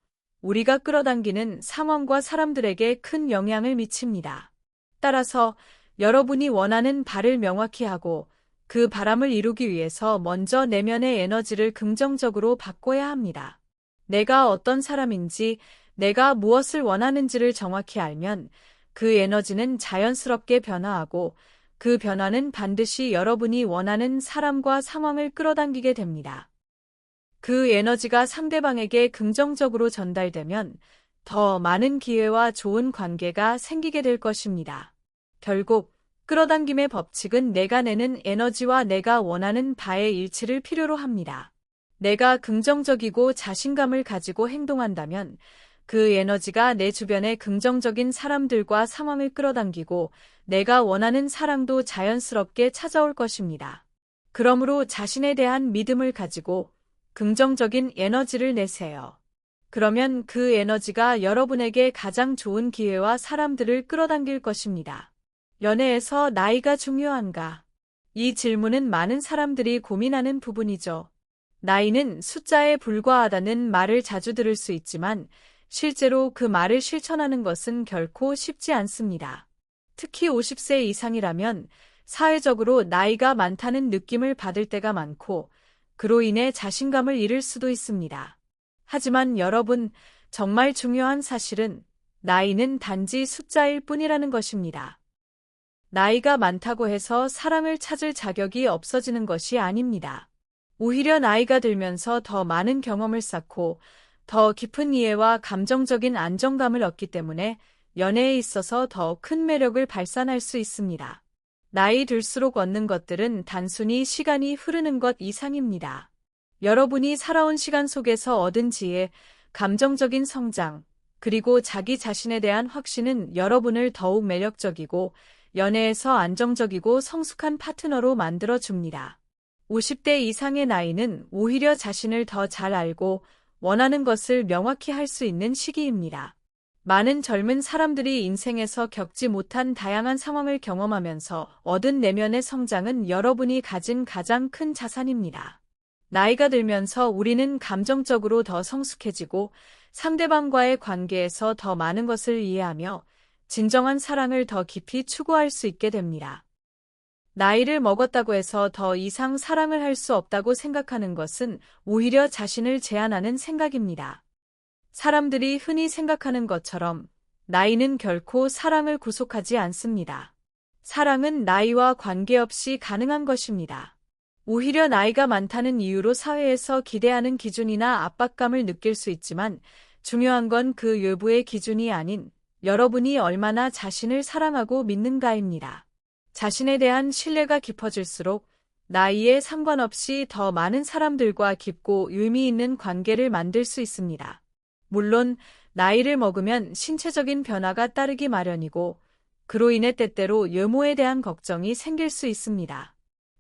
우리가 끌어당기는 상황과 사람들에게 큰 영향을 미칩니다. 따라서 여러분이 원하는 바를 명확히 하고 그 바람을 이루기 위해서 먼저 내면의 에너지를 긍정적으로 바꿔야 합니다. 내가 어떤 사람인지, 내가 무엇을 원하는지를 정확히 알면 그 에너지는 자연스럽게 변화하고 그 변화는 반드시 여러분이 원하는 사람과 상황을 끌어당기게 됩니다. 그 에너지가 상대방에게 긍정적으로 전달되면 더 많은 기회와 좋은 관계가 생기게 될 것입니다. 결국 끌어당김의 법칙은 내가 내는 에너지와 내가 원하는 바의 일치를 필요로 합니다. 내가 긍정적이고 자신감을 가지고 행동한다면 그 에너지가 내 주변의 긍정적인 사람들과 상황을 끌어당기고 내가 원하는 사랑도 자연스럽게 찾아올 것입니다. 그러므로 자신에 대한 믿음을 가지고 긍정적인 에너지를 내세요. 그러면 그 에너지가 여러분에게 가장 좋은 기회와 사람들을 끌어당길 것입니다. 연애에서 나이가 중요한가? 이 질문은 많은 사람들이 고민하는 부분이죠. 나이는 숫자에 불과하다는 말을 자주 들을 수 있지만 실제로 그 말을 실천하는 것은 결코 쉽지 않습니다. 특히 50세 이상이라면 사회적으로 나이가 많다는 느낌을 받을 때가 많고 그로 인해 자신감을 잃을 수도 있습니다. 하지만 여러분, 정말 중요한 사실은 나이는 단지 숫자일 뿐이라는 것입니다. 나이가 많다고 해서 사랑을 찾을 자격이 없어지는 것이 아닙니다. 오히려 나이가 들면서 더 많은 경험을 쌓고 더 깊은 이해와 감정적인 안정감을 얻기 때문에 연애에 있어서 더 큰 매력을 발산할 수 있습니다. 나이 들수록 얻는 것들은 단순히 시간이 흐르는 것 이상입니다. 여러분이 살아온 시간 속에서 얻은 지혜, 감정적인 성장, 그리고 자기 자신에 대한 확신은 여러분을 더욱 매력적이고 연애에서 안정적이고 성숙한 파트너로 만들어줍니다. 50대 이상의 나이는 오히려 자신을 더 잘 알고 원하는 것을 명확히 할 수 있는 시기입니다. 많은 젊은 사람들이 인생에서 겪지 못한 다양한 상황을 경험하면서 얻은 내면의 성장은 여러분이 가진 가장 큰 자산입니다. 나이가 들면서 우리는 감정적으로 더 성숙해지고 상대방과의 관계에서 더 많은 것을 이해하며 진정한 사랑을 더 깊이 추구할 수 있게 됩니다. 나이를 먹었다고 해서 더 이상 사랑을 할 수 없다고 생각하는 것은 오히려 자신을 제한하는 생각입니다. 사람들이 흔히 생각하는 것처럼 나이는 결코 사랑을 구속하지 않습니다. 사랑은 나이와 관계없이 가능한 것입니다. 오히려 나이가 많다는 이유로 사회에서 기대하는 기준이나 압박감을 느낄 수 있지만 중요한 건 그 외부의 기준이 아닌 여러분이 얼마나 자신을 사랑하고 믿는가입니다. 자신에 대한 신뢰가 깊어질수록 나이에 상관없이 더 많은 사람들과 깊고 의미 있는 관계를 만들 수 있습니다. 물론 나이를 먹으면 신체적인 변화가 따르기 마련이고 그로 인해 때때로 외모에 대한 걱정이 생길 수 있습니다.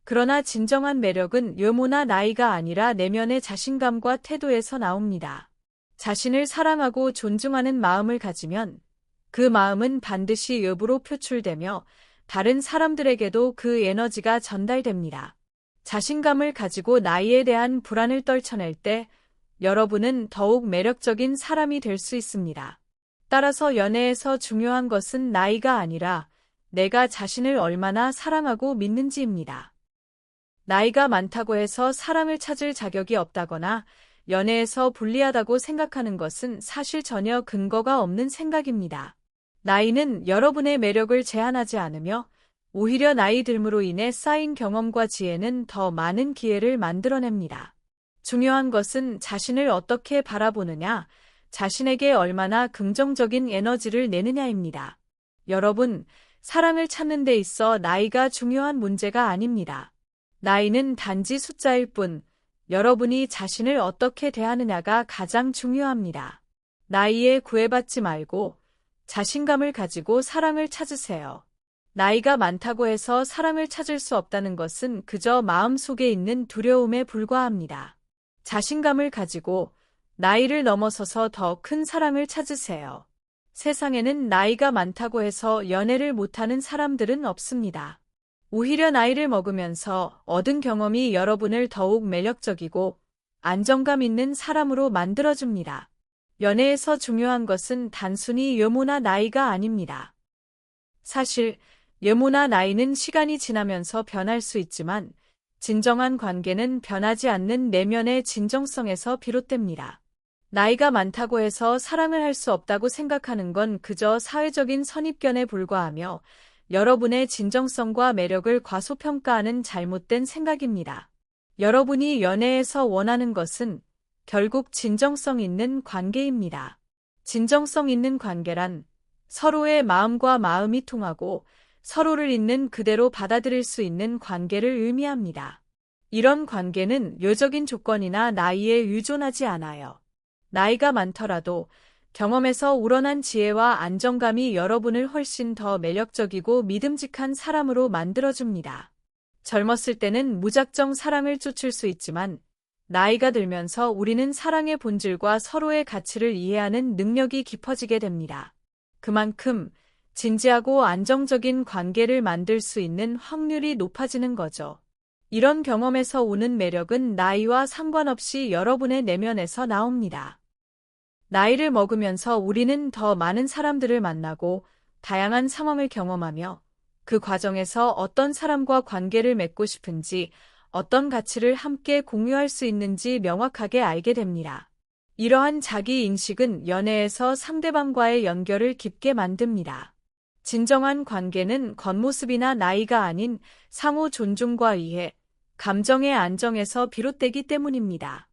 그러나 진정한 매력은 외모나 나이가 아니라 내면의 자신감과 태도에서 나옵니다. 자신을 사랑하고 존중하는 마음을 가지면 그 마음은 반드시 외부로 표출되며 다른 사람들에게도 그 에너지가 전달됩니다. 자신감을 가지고 나이에 대한 불안을 떨쳐낼 때 여러분은 더욱 매력적인 사람이 될 수 있습니다. 따라서 연애에서 중요한 것은 나이가 아니라 내가 자신을 얼마나 사랑하고 믿는지입니다. 나이가 많다고 해서 사랑을 찾을 자격이 없다거나 연애에서 불리하다고 생각하는 것은 사실 전혀 근거가 없는 생각입니다. 나이는 여러분의 매력을 제한하지 않으며 오히려 나이 들므로 인해 쌓인 경험과 지혜는 더 많은 기회를 만들어냅니다. 중요한 것은 자신을 어떻게 바라보느냐, 자신에게 얼마나 긍정적인 에너지를 내느냐입니다. 여러분, 사랑을 찾는 데 있어 나이가 중요한 문제가 아닙니다. 나이는 단지 숫자일 뿐, 여러분이 자신을 어떻게 대하느냐가 가장 중요합니다. 나이에 구애받지 말고 자신감을 가지고 사랑을 찾으세요. 나이가 많다고 해서 사랑을 찾을 수 없다는 것은 그저 마음속에 있는 두려움에 불과합니다. 자신감을 가지고 나이를 넘어서서 더 큰 사랑을 찾으세요. 세상에는 나이가 많다고 해서 연애를 못하는 사람들은 없습니다. 오히려 나이를 먹으면서 얻은 경험이 여러분을 더욱 매력적이고 안정감 있는 사람으로 만들어줍니다. 연애에서 중요한 것은 단순히 외모나 나이가 아닙니다. 사실 외모나 나이는 시간이 지나면서 변할 수 있지만 진정한 관계는 변하지 않는 내면의 진정성에서 비롯됩니다. 나이가 많다고 해서 사랑을 할 수 없다고 생각하는 건 그저 사회적인 선입견에 불과하며 여러분의 진정성과 매력을 과소평가하는 잘못된 생각입니다. 여러분이 연애에서 원하는 것은 결국 진정성 있는 관계입니다. 진정성 있는 관계란 서로의 마음과 마음이 통하고 서로를 있는 그대로 받아들일 수 있는 관계를 의미합니다. 이런 관계는 외적인 조건이나 나이에 의존하지 않아요. 나이가 많더라도 경험에서 우러난 지혜와 안정감이 여러분을 훨씬 더 매력적이고 믿음직한 사람으로 만들어줍니다. 젊었을 때는 무작정 사랑을 쫓을 수 있지만 나이가 들면서 우리는 사랑의 본질과 서로의 가치를 이해하는 능력이 깊어지게 됩니다. 그만큼 진지하고 안정적인 관계를 만들 수 있는 확률이 높아지는 거죠. 이런 경험에서 오는 매력은 나이와 상관없이 여러분의 내면에서 나옵니다. 나이를 먹으면서 우리는 더 많은 사람들을 만나고 다양한 상황을 경험하며 그 과정에서 어떤 사람과 관계를 맺고 싶은지, 어떤 가치를 함께 공유할 수 있는지 명확하게 알게 됩니다. 이러한 자기 인식은 연애에서 상대방과의 연결을 깊게 만듭니다. 진정한 관계는 겉모습이나 나이가 아닌 상호 존중과 이해, 감정의 안정에서 비롯되기 때문입니다.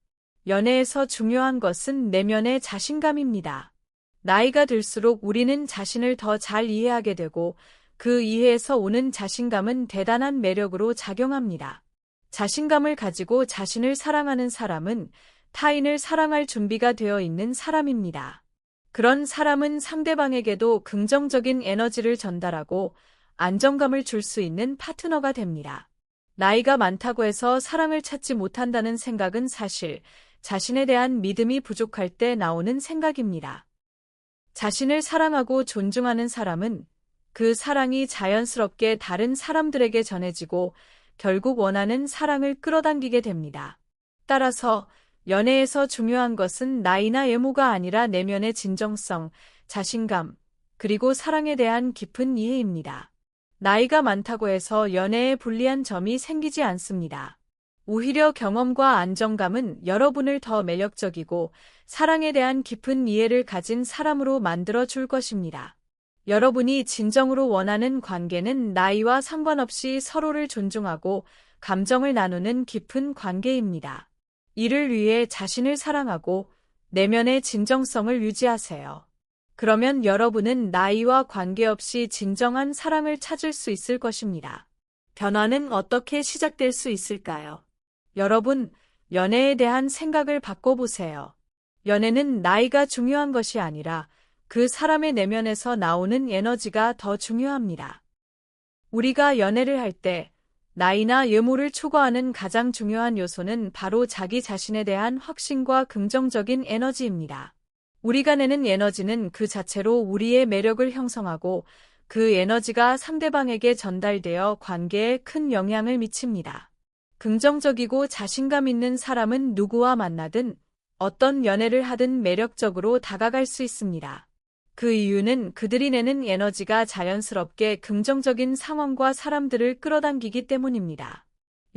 연애에서 중요한 것은 내면의 자신감입니다. 나이가 들수록 우리는 자신을 더 잘 이해하게 되고 그 이해에서 오는 자신감은 대단한 매력으로 작용합니다. 자신감을 가지고 자신을 사랑하는 사람은 타인을 사랑할 준비가 되어 있는 사람입니다. 그런 사람은 상대방에게도 긍정적인 에너지를 전달하고 안정감을 줄 수 있는 파트너가 됩니다. 나이가 많다고 해서 사랑을 찾지 못한다는 생각은 사실 자신에 대한 믿음이 부족할 때 나오는 생각입니다. 자신을 사랑하고 존중하는 사람은 그 사랑이 자연스럽게 다른 사람들에게 전해지고 결국 원하는 사랑을 끌어당기게 됩니다. 따라서 연애에서 중요한 것은 나이나 외모가 아니라 내면의 진정성, 자신감, 그리고 사랑에 대한 깊은 이해입니다. 나이가 많다고 해서 연애에 불리한 점이 생기지 않습니다. 오히려 경험과 안정감은 여러분을 더 매력적이고 사랑에 대한 깊은 이해를 가진 사람으로 만들어 줄 것입니다. 여러분이 진정으로 원하는 관계는 나이와 상관없이 서로를 존중하고 감정을 나누는 깊은 관계입니다. 이를 위해 자신을 사랑하고 내면의 진정성을 유지하세요. 그러면 여러분은 나이와 관계없이 진정한 사랑을 찾을 수 있을 것입니다. 변화는 어떻게 시작될 수 있을까요? 여러분, 연애에 대한 생각을 바꿔보세요. 연애는 나이가 중요한 것이 아니라 그 사람의 내면에서 나오는 에너지가 더 중요합니다. 우리가 연애를 할 때 나이나 외모를 초과하는 가장 중요한 요소는 바로 자기 자신에 대한 확신과 긍정적인 에너지입니다. 우리가 내는 에너지는 그 자체로 우리의 매력을 형성하고 그 에너지가 상대방에게 전달되어 관계에 큰 영향을 미칩니다. 긍정적이고 자신감 있는 사람은 누구와 만나든 어떤 연애를 하든 매력적으로 다가갈 수 있습니다. 그 이유는 그들이 내는 에너지가 자연스럽게 긍정적인 상황과 사람들을 끌어당기기 때문입니다.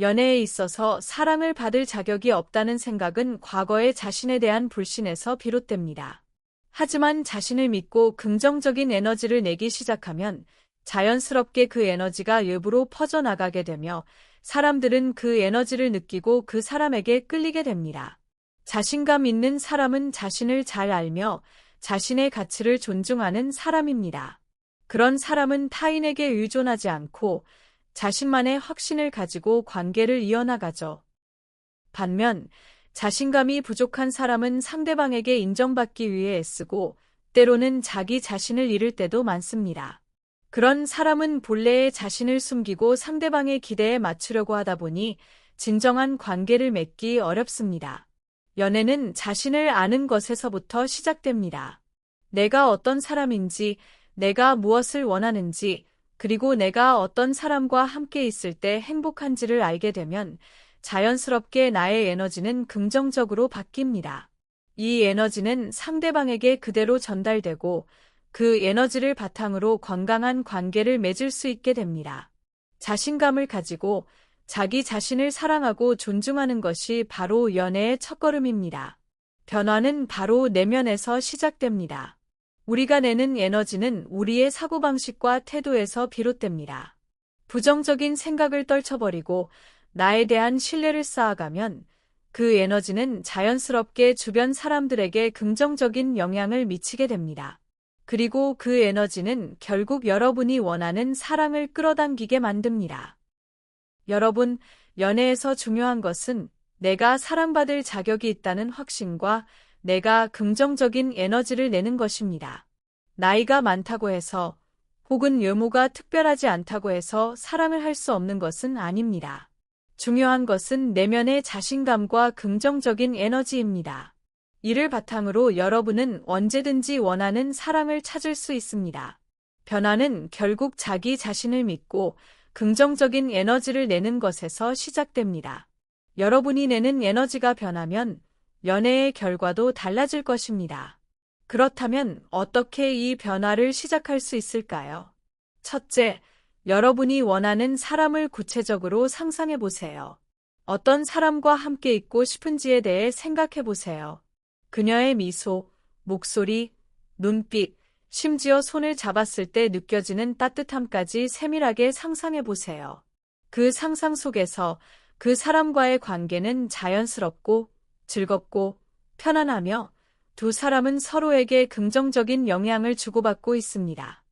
연애에 있어서 사랑을 받을 자격이 없다는 생각은 과거의 자신에 대한 불신에서 비롯됩니다. 하지만 자신을 믿고 긍정적인 에너지를 내기 시작하면 자연스럽게 그 에너지가 외부로 퍼져나가게 되며 사람들은 그 에너지를 느끼고 그 사람에게 끌리게 됩니다. 자신감 있는 사람은 자신을 잘 알며 자신의 가치를 존중하는 사람입니다. 그런 사람은 타인에게 의존하지 않고 자신만의 확신을 가지고 관계를 이어나가죠. 반면 자신감이 부족한 사람은 상대방에게 인정받기 위해 애쓰고 때로는 자기 자신을 잃을 때도 많습니다. 그런 사람은 본래의 자신을 숨기고 상대방의 기대에 맞추려고 하다 보니 진정한 관계를 맺기 어렵습니다. 연애는 자신을 아는 것에서부터 시작됩니다. 내가 어떤 사람인지, 내가 무엇을 원하는지, 그리고 내가 어떤 사람과 함께 있을 때 행복한지를 알게 되면 자연스럽게 나의 에너지는 긍정적으로 바뀝니다. 이 에너지는 상대방에게 그대로 전달되고 그 에너지를 바탕으로 건강한 관계를 맺을 수 있게 됩니다. 자신감을 가지고 자기 자신을 사랑하고 존중하는 것이 바로 연애의 첫걸음입니다. 변화는 바로 내면에서 시작됩니다. 우리가 내는 에너지는 우리의 사고방식과 태도에서 비롯됩니다. 부정적인 생각을 떨쳐버리고 나에 대한 신뢰를 쌓아가면 그 에너지는 자연스럽게 주변 사람들에게 긍정적인 영향을 미치게 됩니다. 그리고 그 에너지는 결국 여러분이 원하는 사랑을 끌어당기게 만듭니다. 여러분, 연애에서 중요한 것은 내가 사랑받을 자격이 있다는 확신과 내가 긍정적인 에너지를 내는 것입니다. 나이가 많다고 해서 혹은 외모가 특별하지 않다고 해서 사랑을 할 수 없는 것은 아닙니다. 중요한 것은 내면의 자신감과 긍정적인 에너지입니다. 이를 바탕으로 여러분은 언제든지 원하는 사랑을 찾을 수 있습니다. 변화는 결국 자기 자신을 믿고 긍정적인 에너지를 내는 것에서 시작됩니다. 여러분이 내는 에너지가 변하면 연애의 결과도 달라질 것입니다. 그렇다면 어떻게 이 변화를 시작할 수 있을까요? 첫째, 여러분이 원하는 사람을 구체적으로 상상해 보세요. 어떤 사람과 함께 있고 싶은지에 대해 생각해 보세요. 그녀의 미소, 목소리, 눈빛, 심지어 손을 잡았을 때 느껴지는 따뜻함까지 세밀하게 상상해 보세요. 그 상상 속에서 그 사람과의 관계는 자연스럽고 즐겁고 편안하며 두 사람은 서로에게 긍정적인 영향을 주고받고 있습니다.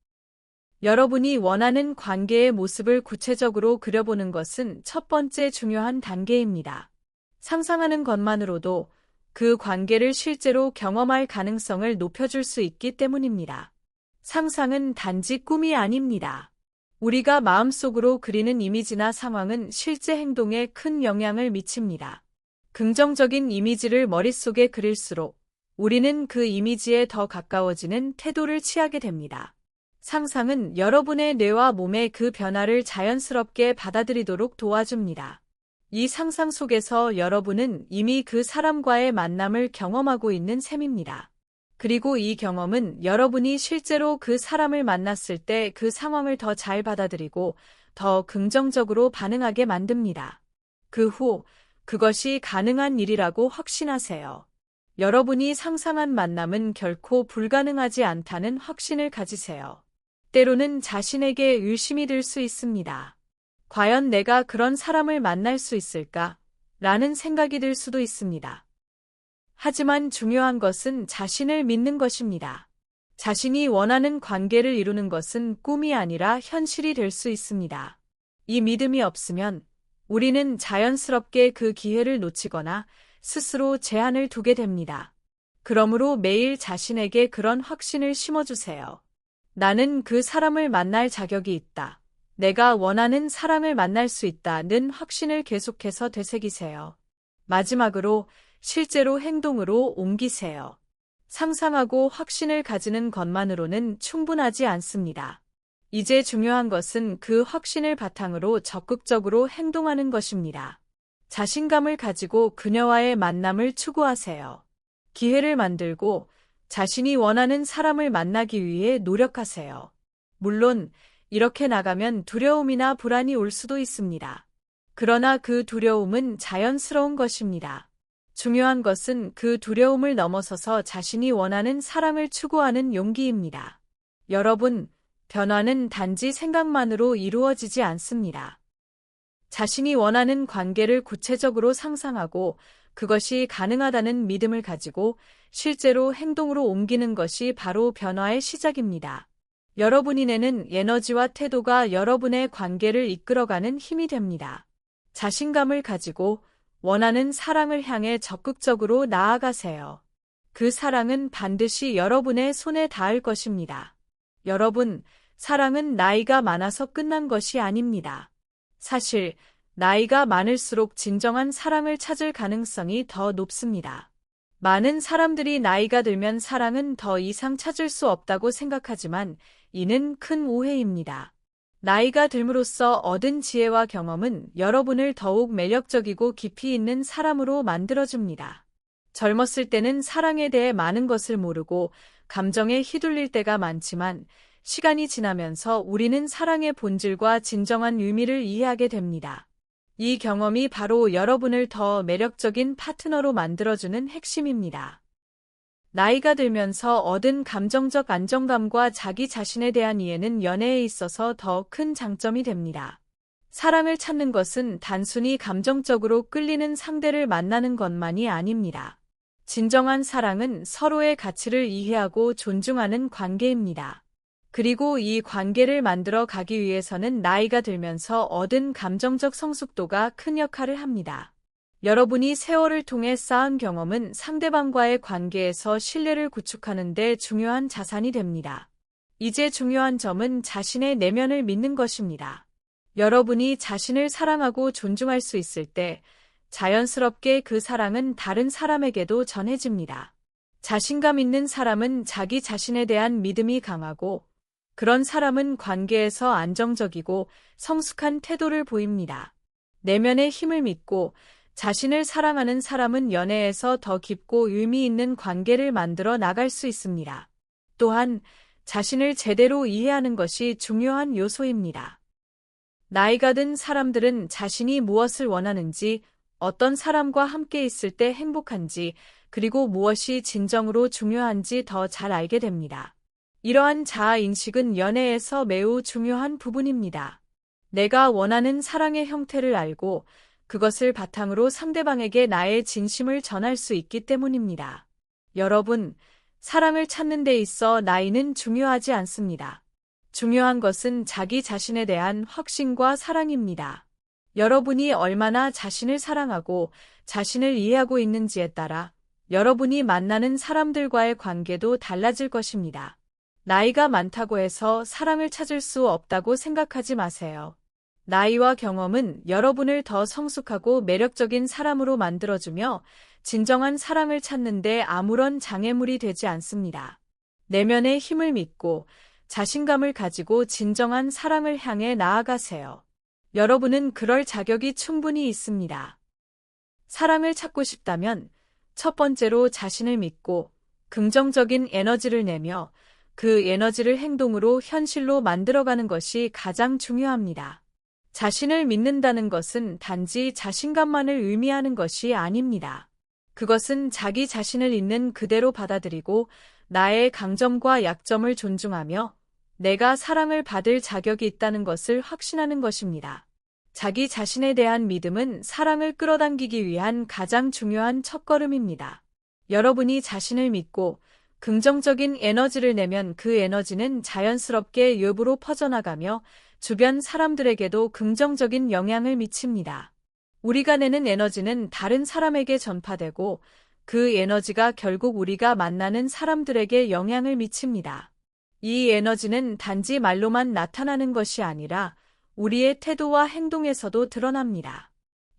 여러분이 원하는 관계의 모습을 구체적으로 그려보는 것은 첫 번째 중요한 단계입니다. 상상하는 것만으로도 그 관계를 실제로 경험할 가능성을 높여줄 수 있기 때문입니다. 상상은 단지 꿈이 아닙니다. 우리가 마음속으로 그리는 이미지나 상황은 실제 행동에 큰 영향을 미칩니다. 긍정적인 이미지를 머릿속에 그릴수록 우리는 그 이미지에 더 가까워지는 태도를 취하게 됩니다. 상상은 여러분의 뇌와 몸의 그 변화를 자연스럽게 받아들이도록 도와줍니다. 이 상상 속에서 여러분은 이미 그 사람과의 만남을 경험하고 있는 셈입니다. 그리고 이 경험은 여러분이 실제로 그 사람을 만났을 때 그 상황을 더 잘 받아들이고 더 긍정적으로 반응하게 만듭니다. 그 후 그것이 가능한 일이라고 확신하세요. 여러분이 상상한 만남은 결코 불가능하지 않다는 확신을 가지세요. 때로는 자신에게 의심이 들 수 있습니다. 과연 내가 그런 사람을 만날 수 있을까? 라는 생각이 들 수도 있습니다. 하지만 중요한 것은 자신을 믿는 것입니다. 자신이 원하는 관계를 이루는 것은 꿈이 아니라 현실이 될 수 있습니다. 이 믿음이 없으면 우리는 자연스럽게 그 기회를 놓치거나 스스로 제한을 두게 됩니다. 그러므로 매일 자신에게 그런 확신을 심어주세요. 나는 그 사람을 만날 자격이 있다. 내가 원하는 사랑을 만날 수 있다는 확신을 계속해서 되새기세요. 마지막으로 실제로 행동으로 옮기세요. 상상하고 확신을 가지는 것만으로는 충분하지 않습니다. 이제 중요한 것은 그 확신을 바탕으로 적극적으로 행동하는 것입니다. 자신감을 가지고 그녀와의 만남을 추구하세요. 기회를 만들고 자신이 원하는 사람을 만나기 위해 노력하세요. 물론 이렇게 나가면 두려움이나 불안이 올 수도 있습니다. 그러나 그 두려움은 자연스러운 것입니다. 중요한 것은 그 두려움을 넘어서서 자신이 원하는 사랑을 추구하는 용기입니다. 여러분, 변화는 단지 생각만으로 이루어지지 않습니다. 자신이 원하는 관계를 구체적으로 상상하고 그것이 가능하다는 믿음을 가지고 실제로 행동으로 옮기는 것이 바로 변화의 시작입니다. 여러분이 내는 에너지와 태도가 여러분의 관계를 이끌어가는 힘이 됩니다. 자신감을 가지고 원하는 사랑을 향해 적극적으로 나아가세요. 그 사랑은 반드시 여러분의 손에 닿을 것입니다. 여러분, 사랑은 나이가 많아서 끝난 것이 아닙니다. 사실, 나이가 많을수록 진정한 사랑을 찾을 가능성이 더 높습니다. 많은 사람들이 나이가 들면 사랑은 더 이상 찾을 수 없다고 생각하지만 이는 큰 오해입니다. 나이가 들므로써 얻은 지혜와 경험은 여러분을 더욱 매력적이고 깊이 있는 사람으로 만들어줍니다. 젊었을 때는 사랑에 대해 많은 것을 모르고 감정에 휘둘릴 때가 많지만 시간이 지나면서 우리는 사랑의 본질과 진정한 의미를 이해하게 됩니다. 이 경험이 바로 여러분을 더 매력적인 파트너로 만들어주는 핵심입니다. 나이가 들면서 얻은 감정적 안정감과 자기 자신에 대한 이해는 연애에 있어서 더 큰 장점이 됩니다. 사랑을 찾는 것은 단순히 감정적으로 끌리는 상대를 만나는 것만이 아닙니다. 진정한 사랑은 서로의 가치를 이해하고 존중하는 관계입니다. 그리고 이 관계를 만들어 가기 위해서는 나이가 들면서 얻은 감정적 성숙도가 큰 역할을 합니다. 여러분이 세월을 통해 쌓은 경험은 상대방과의 관계에서 신뢰를 구축하는 데 중요한 자산이 됩니다. 이제 중요한 점은 자신의 내면을 믿는 것입니다. 여러분이 자신을 사랑하고 존중할 수 있을 때 자연스럽게 그 사랑은 다른 사람에게도 전해집니다. 자신감 있는 사람은 자기 자신에 대한 믿음이 강하고 그런 사람은 관계에서 안정적이고 성숙한 태도를 보입니다. 내면의 힘을 믿고 자신을 사랑하는 사람은 연애에서 더 깊고 의미 있는 관계를 만들어 나갈 수 있습니다. 또한 자신을 제대로 이해하는 것이 중요한 요소입니다. 나이가 든 사람들은 자신이 무엇을 원하는지, 어떤 사람과 함께 있을 때 행복한지, 그리고 무엇이 진정으로 중요한지 더 잘 알게 됩니다. 이러한 자아 인식은 연애에서 매우 중요한 부분입니다. 내가 원하는 사랑의 형태를 알고 그것을 바탕으로 상대방에게 나의 진심을 전할 수 있기 때문입니다. 여러분, 사랑을 찾는 데 있어 나이는 중요하지 않습니다. 중요한 것은 자기 자신에 대한 확신과 사랑입니다. 여러분이 얼마나 자신을 사랑하고 자신을 이해하고 있는지에 따라 여러분이 만나는 사람들과의 관계도 달라질 것입니다. 나이가 많다고 해서 사랑을 찾을 수 없다고 생각하지 마세요. 나이와 경험은 여러분을 더 성숙하고 매력적인 사람으로 만들어주며 진정한 사랑을 찾는데 아무런 장애물이 되지 않습니다. 내면의 힘을 믿고 자신감을 가지고 진정한 사랑을 향해 나아가세요. 여러분은 그럴 자격이 충분히 있습니다. 사랑을 찾고 싶다면 첫 번째로 자신을 믿고 긍정적인 에너지를 내며 그 에너지를 행동으로 현실로 만들어가는 것이 가장 중요합니다. 자신을 믿는다는 것은 단지 자신감만을 의미하는 것이 아닙니다. 그것은 자기 자신을 있는 그대로 받아들이고 나의 강점과 약점을 존중하며 내가 사랑을 받을 자격이 있다는 것을 확신하는 것입니다. 자기 자신에 대한 믿음은 사랑을 끌어당기기 위한 가장 중요한 첫걸음입니다. 여러분이 자신을 믿고 긍정적인 에너지를 내면 그 에너지는 자연스럽게 외부로 퍼져나가며 주변 사람들에게도 긍정적인 영향을 미칩니다. 우리가 내는 에너지는 다른 사람에게 전파되고 그 에너지가 결국 우리가 만나는 사람들에게 영향을 미칩니다. 이 에너지는 단지 말로만 나타나는 것이 아니라 우리의 태도와 행동에서도 드러납니다.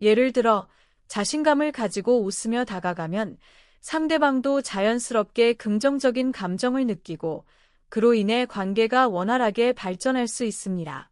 예를 들어 자신감을 가지고 웃으며 다가가면 상대방도 자연스럽게 긍정적인 감정을 느끼고 그로 인해 관계가 원활하게 발전할 수 있습니다.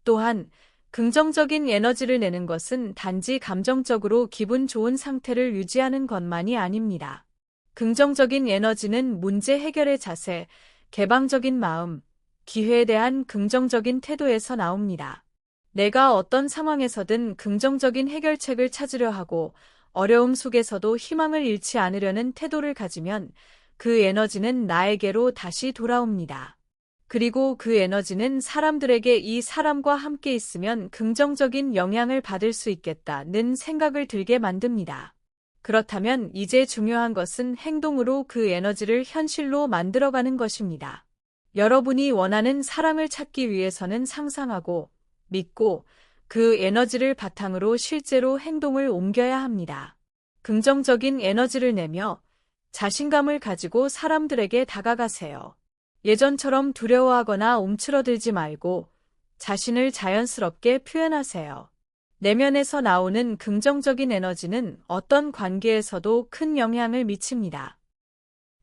또한 긍정적인 에너지를 내는 것은 단지 감정적으로 기분 좋은 상태를 유지하는 것만이 아닙니다. 긍정적인 에너지는 문제 해결의 자세, 개방적인 마음, 기회에 대한 긍정적인 태도에서 나옵니다. 내가 어떤 상황에서든 긍정적인 해결책을 찾으려 하고 어려움 속에서도 희망을 잃지 않으려는 태도를 가지면 그 에너지는 나에게로 다시 돌아옵니다. 그리고 그 에너지는 사람들에게 이 사람과 함께 있으면 긍정적인 영향을 받을 수 있겠다는 생각을 들게 만듭니다. 그렇다면 이제 중요한 것은 행동으로 그 에너지를 현실로 만들어가는 것입니다. 여러분이 원하는 사랑을 찾기 위해서는 상상하고 믿고 그 에너지를 바탕으로 실제로 행동을 옮겨야 합니다. 긍정적인 에너지를 내며 자신감을 가지고 사람들에게 다가가세요. 예전처럼 두려워하거나 움츠러들지 말고 자신을 자연스럽게 표현하세요. 내면에서 나오는 긍정적인 에너지는 어떤 관계에서도 큰 영향을 미칩니다.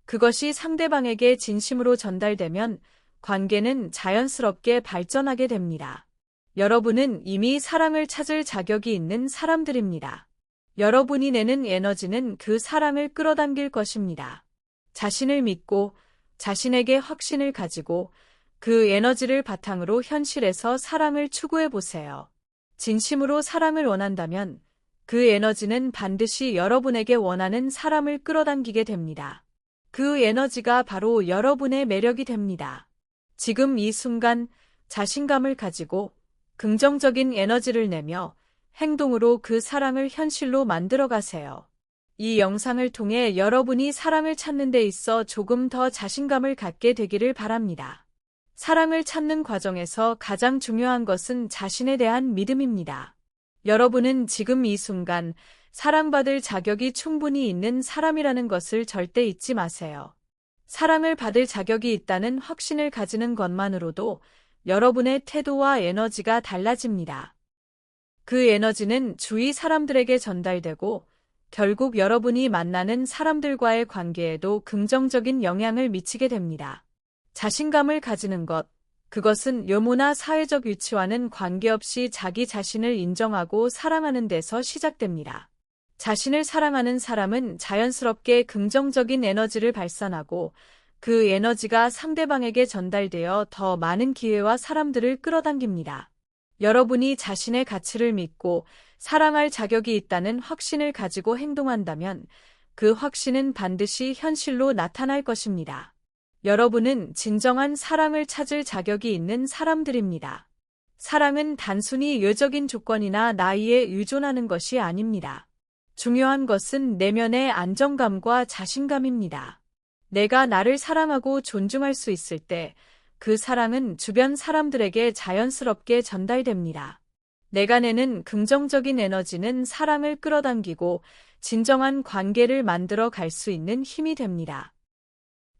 그것이 상대방에게 진심으로 전달되면 관계는 자연스럽게 발전하게 됩니다. 여러분은 이미 사랑을 찾을 자격이 있는 사람들입니다. 여러분이 내는 에너지는 그 사랑을 끌어당길 것입니다. 자신을 믿고 자신에게 확신을 가지고 그 에너지를 바탕으로 현실에서 사랑을 추구해 보세요. 진심으로 사랑을 원한다면 그 에너지는 반드시 여러분에게 원하는 사람을 끌어당기게 됩니다. 그 에너지가 바로 여러분의 매력이 됩니다. 지금 이 순간 자신감을 가지고 긍정적인 에너지를 내며 행동으로 그 사랑을 현실로 만들어 가세요. 이 영상을 통해 여러분이 사랑을 찾는 데 있어 조금 더 자신감을 갖게 되기를 바랍니다. 사랑을 찾는 과정에서 가장 중요한 것은 자신에 대한 믿음입니다. 여러분은 지금 이 순간 사랑받을 자격이 충분히 있는 사람이라는 것을 절대 잊지 마세요. 사랑을 받을 자격이 있다는 확신을 가지는 것만으로도 여러분의 태도와 에너지가 달라집니다. 그 에너지는 주위 사람들에게 전달되고 결국 여러분이 만나는 사람들과의 관계에도 긍정적인 영향을 미치게 됩니다. 자신감을 가지는 것, 그것은 외모나 사회적 위치와는 관계없이 자기 자신을 인정하고 사랑하는 데서 시작됩니다. 자신을 사랑하는 사람은 자연스럽게 긍정적인 에너지를 발산하고 그 에너지가 상대방에게 전달되어 더 많은 기회와 사람들을 끌어당깁니다. 여러분이 자신의 가치를 믿고 사랑할 자격이 있다는 확신을 가지고 행동한다면 그 확신은 반드시 현실로 나타날 것입니다. 여러분은 진정한 사랑을 찾을 자격이 있는 사람들입니다. 사랑은 단순히 외적인 조건이나 나이에 의존하는 것이 아닙니다. 중요한 것은 내면의 안정감과 자신감입니다. 내가 나를 사랑하고 존중할 수 있을 때 그 사랑은 주변 사람들에게 자연스럽게 전달됩니다. 내가 내는 긍정적인 에너지는 사랑을 끌어당기고 진정한 관계를 만들어 갈 수 있는 힘이 됩니다.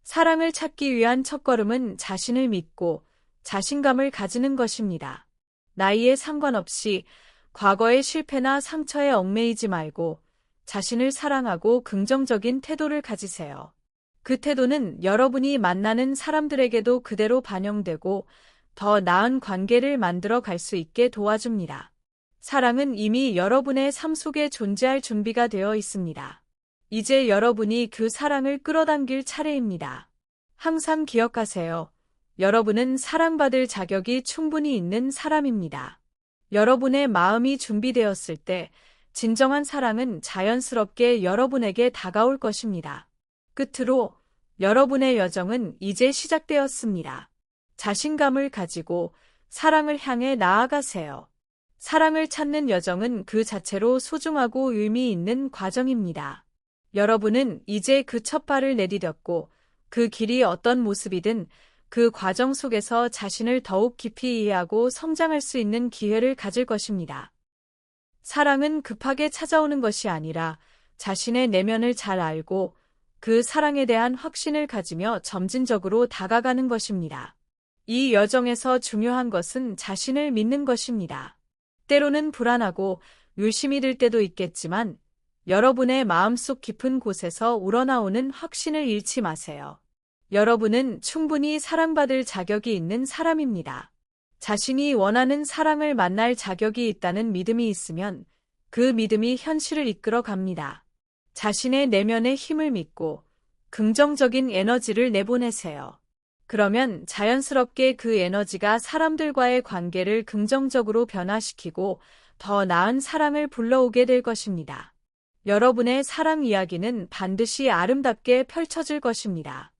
사랑을 찾기 위한 첫걸음은 자신을 믿고 자신감을 가지는 것입니다. 나이에 상관없이 과거의 실패나 상처에 얽매이지 말고 자신을 사랑하고 긍정적인 태도를 가지세요. 그 태도는 여러분이 만나는 사람들에게도 그대로 반영되고 더 나은 관계를 만들어 갈 수 있게 도와줍니다. 사랑은 이미 여러분의 삶 속에 존재할 준비가 되어 있습니다. 이제 여러분이 그 사랑을 끌어당길 차례입니다. 항상 기억하세요. 여러분은 사랑받을 자격이 충분히 있는 사람입니다. 여러분의 마음이 준비되었을 때 진정한 사랑은 자연스럽게 여러분에게 다가올 것입니다. 끝으로 여러분의 여정은 이제 시작되었습니다. 자신감을 가지고 사랑을 향해 나아가세요. 사랑을 찾는 여정은 그 자체로 소중하고 의미 있는 과정입니다. 여러분은 이제 그 첫 발을 내디뎠고 그 길이 어떤 모습이든 그 과정 속에서 자신을 더욱 깊이 이해하고 성장할 수 있는 기회를 가질 것입니다. 사랑은 급하게 찾아오는 것이 아니라 자신의 내면을 잘 알고 그 사랑에 대한 확신을 가지며 점진적으로 다가가는 것입니다. 이 여정에서 중요한 것은 자신을 믿는 것입니다. 때로는 불안하고 의심이 들 때도 있겠지만 여러분의 마음속 깊은 곳에서 우러나오는 확신을 잃지 마세요. 여러분은 충분히 사랑받을 자격이 있는 사람입니다. 자신이 원하는 사랑을 만날 자격이 있다는 믿음이 있으면 그 믿음이 현실을 이끌어 갑니다. 자신의 내면의 힘을 믿고 긍정적인 에너지를 내보내세요. 그러면 자연스럽게 그 에너지가 사람들과의 관계를 긍정적으로 변화시키고 더 나은 사랑을 불러오게 될 것입니다. 여러분의 사랑 이야기는 반드시 아름답게 펼쳐질 것입니다.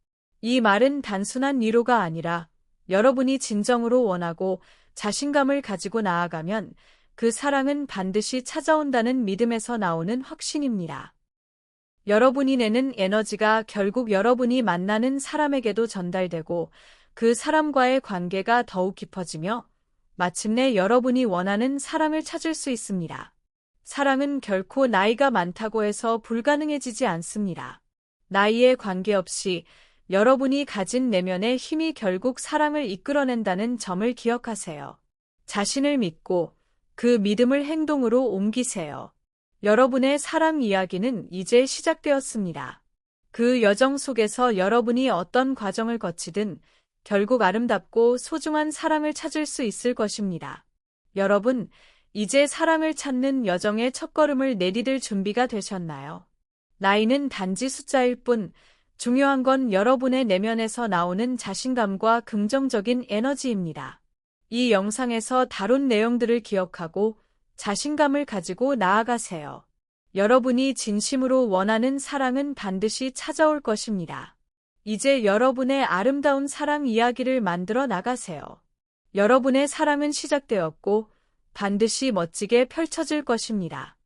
이 말은 단순한 위로가 아니라 여러분이 진정으로 원하고 자신감을 가지고 나아가면 그 사랑은 반드시 찾아온다는 믿음에서 나오는 확신입니다. 여러분이 내는 에너지가 결국 여러분이 만나는 사람에게도 전달되고 그 사람과의 관계가 더욱 깊어지며 마침내 여러분이 원하는 사랑을 찾을 수 있습니다. 사랑은 결코 나이가 많다고 해서 불가능해지지 않습니다. 나이에 관계없이 여러분이 가진 내면의 힘이 결국 사랑을 이끌어낸다는 점을 기억하세요. 자신을 믿고 그 믿음을 행동으로 옮기세요. 여러분의 사랑 이야기는 이제 시작되었습니다. 그 여정 속에서 여러분이 어떤 과정을 거치든 결국 아름답고 소중한 사랑을 찾을 수 있을 것입니다. 여러분, 이제 사랑을 찾는 여정의 첫걸음을 내디딜 준비가 되셨나요? 나이는 단지 숫자일 뿐, 중요한 건 여러분의 내면에서 나오는 자신감과 긍정적인 에너지입니다. 이 영상에서 다룬 내용들을 기억하고 자신감을 가지고 나아가세요. 여러분이 진심으로 원하는 사랑은 반드시 찾아올 것입니다. 이제 여러분의 아름다운 사랑 이야기를 만들어 나가세요. 여러분의 사랑은 시작되었고 반드시 멋지게 펼쳐질 것입니다.